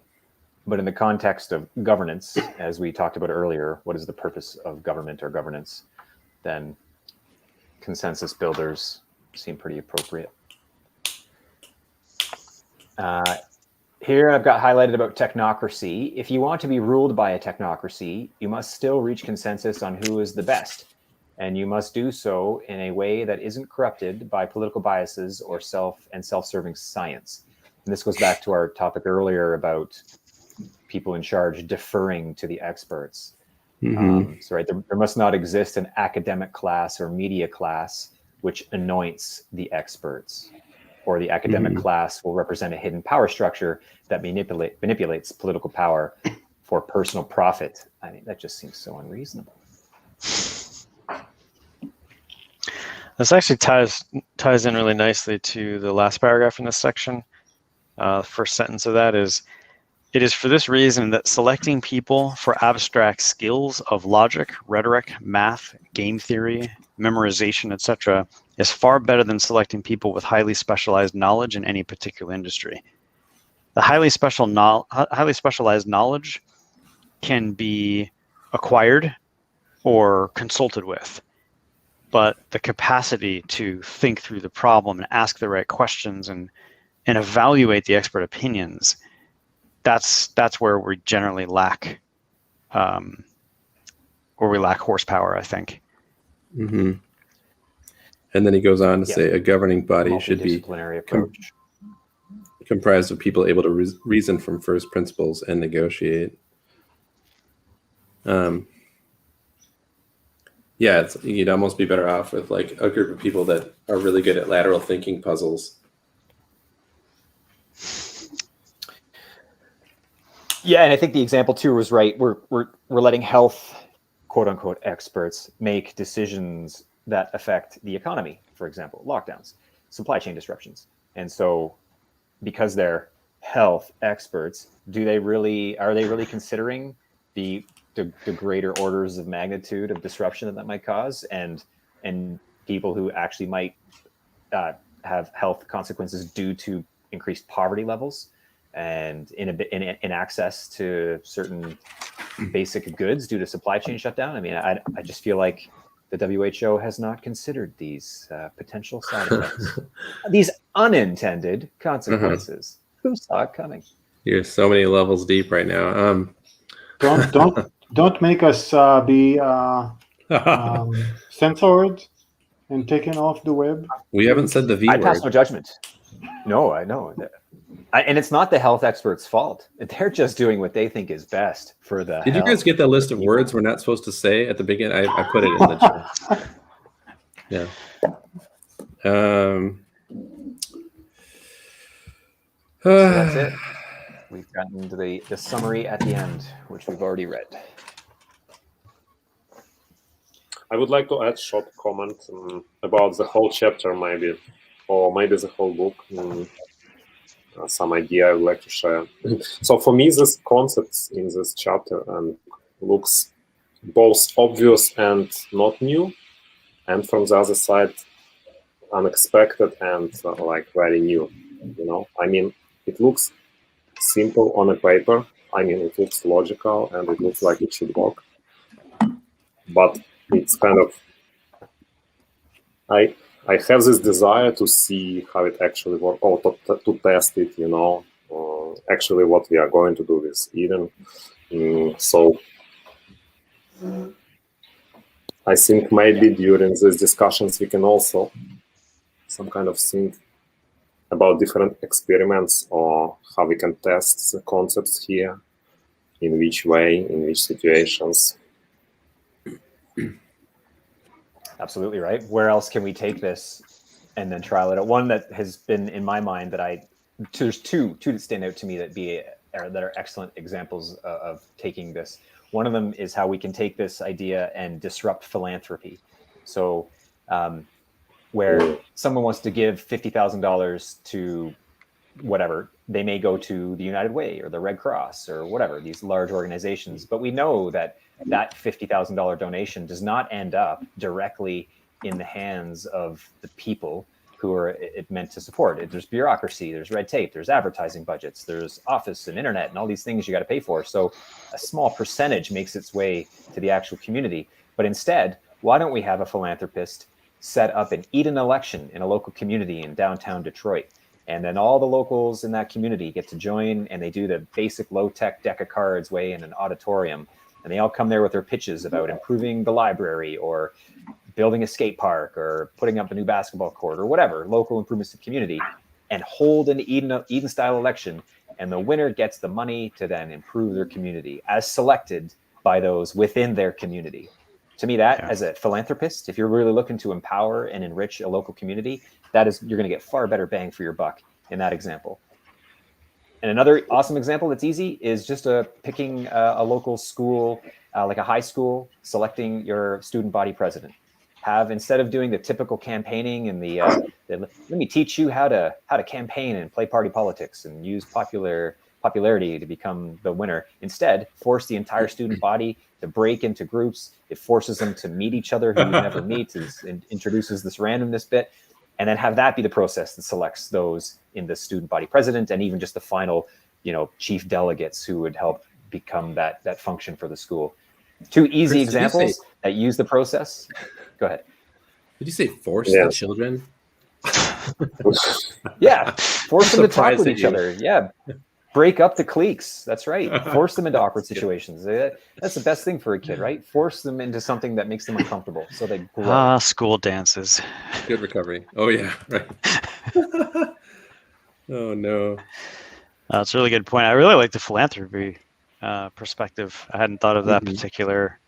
But in the context of governance, as we talked about earlier, what is the purpose of government or governance? Then consensus builders seem pretty appropriate. Here I've got highlighted about technocracy. If you want to be ruled by a technocracy, you must still reach consensus on who is the best. And you must do so in a way that isn't corrupted by political biases or self-serving science. And this goes back to our topic earlier about people in charge deferring to the experts. So right, there must not exist an academic class or media class which anoints the experts, or the academic class will represent a hidden power structure that manipulates political power for personal profit. I mean, that just seems so unreasonable. This actually ties in really nicely to the last paragraph in this section. The first sentence of that is, it is for this reason that selecting people for abstract skills of logic, rhetoric, math, game theory, memorization, etc., is far better than selecting people with highly specialized knowledge in any particular industry. The highly specialized knowledge can be acquired or consulted with. but the capacity to think through the problem and ask the right questions and evaluate the expert opinions, that's where we generally lack horsepower, I think. Mm-hmm. And then he goes on to say a governing body should be multidisciplinary approach. comprised of people able to reason from first principles and negotiate. Yeah, you'd almost be better off with like a group of people that are really good at lateral thinking puzzles. Yeah, and I think the example too was right. We're letting health, quote unquote, experts make decisions that affect the economy, for example, lockdowns, supply chain disruptions. And so because they're health experts, are they really considering the greater orders of magnitude of disruption that might cause, and people who actually might have health consequences due to increased poverty levels and in access to certain basic goods due to supply chain shutdown? I mean, I just feel like the WHO has not considered these potential side effects, these unintended consequences. Who saw it coming? You're so many levels deep right now. Don't make us be censored and taken off the web. We haven't said the V I word. pass no judgment. No, I know. And it's not the health experts' fault. They're just doing what they think is best for the Did you guys get that list of words we're not supposed to say at the beginning? I put it in the chat. Yeah. So that's it. We've gotten to the summary at the end, which we've already read. I would like to add short comment about the whole chapter, maybe, or maybe the whole book. Some idea I would like to share. So for me, this concepts in this chapter looks both obvious and not new, and from the other side, unexpected and like very new. You know, I mean, it looks simple on a paper. I mean, it looks logical and it looks like it should work, but it's kind of I have this desire to see how it actually works, or to test it, you know, actually what we are going to do with Eden. So I think maybe during these discussions we can also some kind of think about different experiments or how we can test the concepts here, in which way, in which situations. Absolutely right. Where else can we take this and then trial it out? One that has been in my mind that there's two that stand out to me that are excellent examples of taking this. One of them is how we can take this idea and disrupt philanthropy. So where someone wants to give $50,000 to whatever, they may go to the United Way or the Red Cross or whatever, these large organizations. But we know that $50,000 donation does not end up directly in the hands of the people who are it meant to support. There's bureaucracy, there's red tape, there's advertising budgets, there's office and internet and all these things you got to pay for. So a small percentage makes its way to the actual community. But instead, why don't we have a philanthropist set up an Eden election in a local community in downtown Detroit? And then all the locals in that community get to join, and they do the basic low-tech deck of cards way in an auditorium. And they all come there with their pitches about improving the library or building a skate park or putting up a new basketball court or whatever, local improvements to the community, and hold an Eden-style election. And the winner gets the money to then improve their community as selected by those within their community. To me, that as a philanthropist, if you're really looking to empower and enrich a local community, you're going to get far better bang for your buck in that example. And another awesome example that's easy is just picking a local school, like a high school, selecting your student body president. Instead of doing the typical campaigning and let me teach you how to campaign and play party politics and use popularity to become the winner. Instead, force the entire student body to break into groups. It forces them to meet each other who you never meet, and introduces this randomness bit. And then have that be the process that selects those in the student body president, and even just the final, chief delegates who would help become that function for the school. Two easy examples that use the process. Go ahead. Did you say force Yes. the children? Yeah, force them to talk Surprised with at each you. other. Yeah, break up the cliques. That's right. Force them into awkward situations. That's the best thing for a kid, right? Force them into something that makes them uncomfortable, so they grow. School dances. Good recovery. Oh yeah, right. Oh no. That's a really good point. I really like the philanthropy perspective. I hadn't thought of that Mhm. particular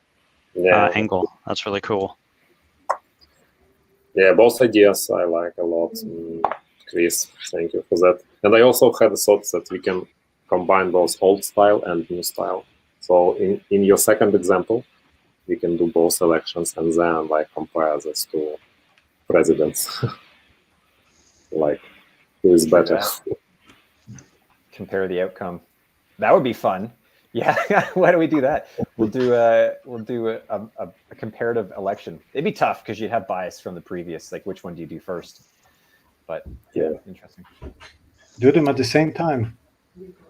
Yeah, angle. That's really cool. yeah, both ideas I like a lot. Chris, thank you for that. And I also had a thought that we can combine both old style and new style. So in your second example, we can do both elections and then like compare this to presidents. Like who is better? Compare the outcome. That would be fun. Yeah, why don't we do that? We'll do a comparative election. It'd be tough because you'd have bias from the previous. Like, which one do you do first? But yeah, interesting. Do them at the same time.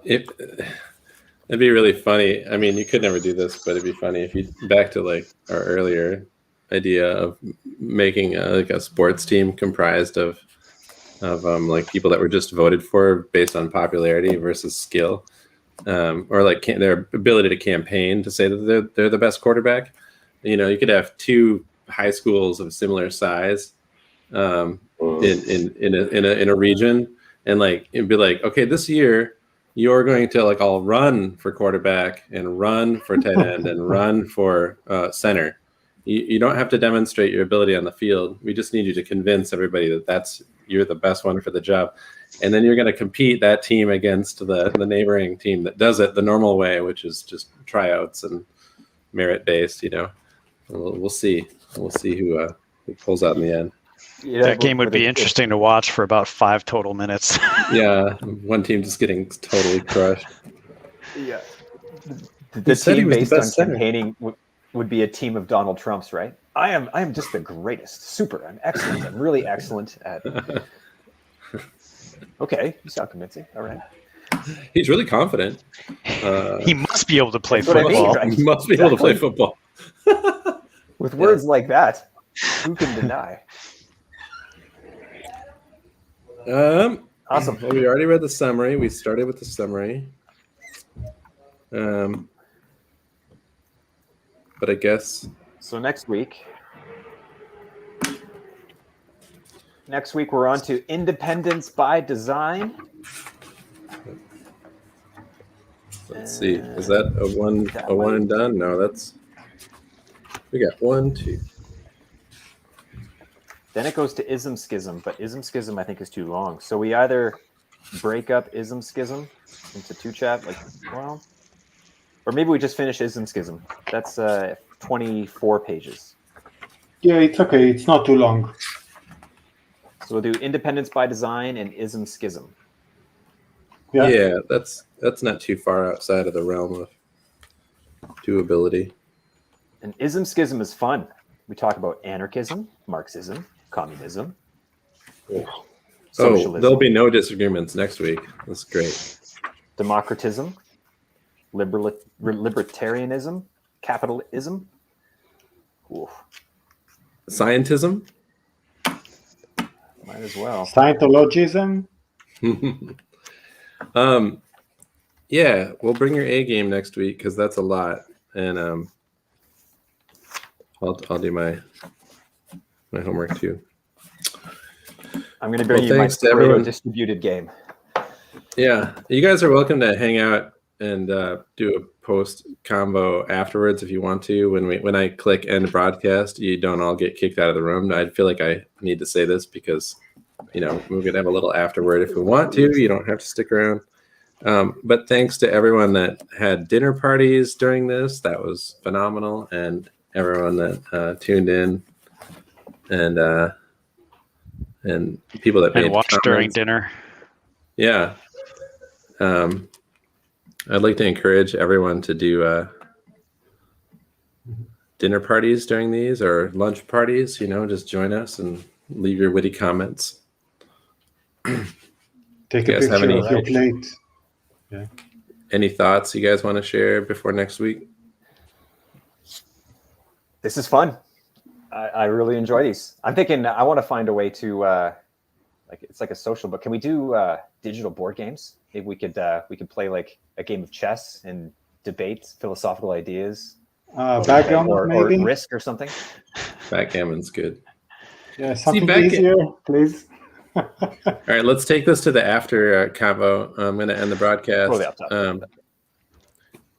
It'd be really funny. I mean, you could never do this, but it'd be funny if you back to like our earlier idea of making like a sports team comprised of like people that were just voted for based on popularity versus skill, or like their ability to campaign to say that they're the best quarterback. You know, you could have two high schools of similar size in a region, and like it'd be like, okay, this year you're going to like all run for quarterback and run for tight end and run for center. You don't have to demonstrate your ability on the field. We just need you to convince everybody that you're the best one for the job. And then you're going to compete that team against the neighboring team that does it the normal way, which is just tryouts and merit-based, you know. We'll see. We'll see who pulls out in the end. That game would be interesting to watch for about 5 total minutes. Yeah, one team just getting totally crushed. Yeah. The team based on campaigning would be a team of Donald Trumps, right? I am just the greatest. Super. I'm excellent. I'm really excellent at. Okay, you sound convincing. All right. He's really confident. He must be able to play That's what I football. mean, right? He must be able to play football. With words like that, who can deny? Awesome. Well, we already read the summary. We started with the summary. But I guess. So next week we're on to independence by design. Let's see. Is that a one and done? No, we got 1, 2. Then it goes to ism schism, but ism schism I think is too long. So we either break up ism schism into 2 chapters, or maybe we just finish ism schism. That's 24 pages. Yeah, it's okay. It's not too long. So we'll do independence by design and ism schism. Yeah, that's not too far outside of the realm of doability. And ism schism is fun. We talk about anarchism, Marxism, communism, socialism. There'll be no disagreements next week. That's great. Democratism, libertarianism, capitalism. Oof. Scientism? Might as well. Scientologism? Yeah, we'll bring your A game next week because that's a lot. And I'll do my homework too. I'm going to bring you my Pareto distributed game. Yeah, you guys are welcome to hang out and do a post combo afterwards if you want to. When I click end broadcast, you don't all get kicked out of the room. I feel like I need to say this because we're going to have a little afterward if we want to. You don't have to stick around. But thanks to everyone that had dinner parties during this. That was phenomenal. And everyone that tuned in and people that made watched comments during dinner. Yeah. I'd like to encourage everyone to do dinner parties during these or lunch parties, just join us and leave your witty comments. Take a picture of your plate. Yeah. Any thoughts you guys want to share before next week? This is fun. I really enjoy these. I'm thinking I want to find a way to like it's like a social, but can we do digital board games? Maybe we could play like a game of chess and debate philosophical ideas. Backgammon, or maybe? Risk or something. Backgammon's good. Yeah, something backgammon- easier, please. All right, let's take this to the after convo. I'm going to end the broadcast. Totally off topic.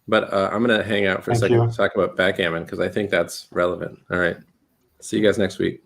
But I'm going to hang out for a Thank second you. to talk about backgammon because I think that's relevant. All right. See you guys next week.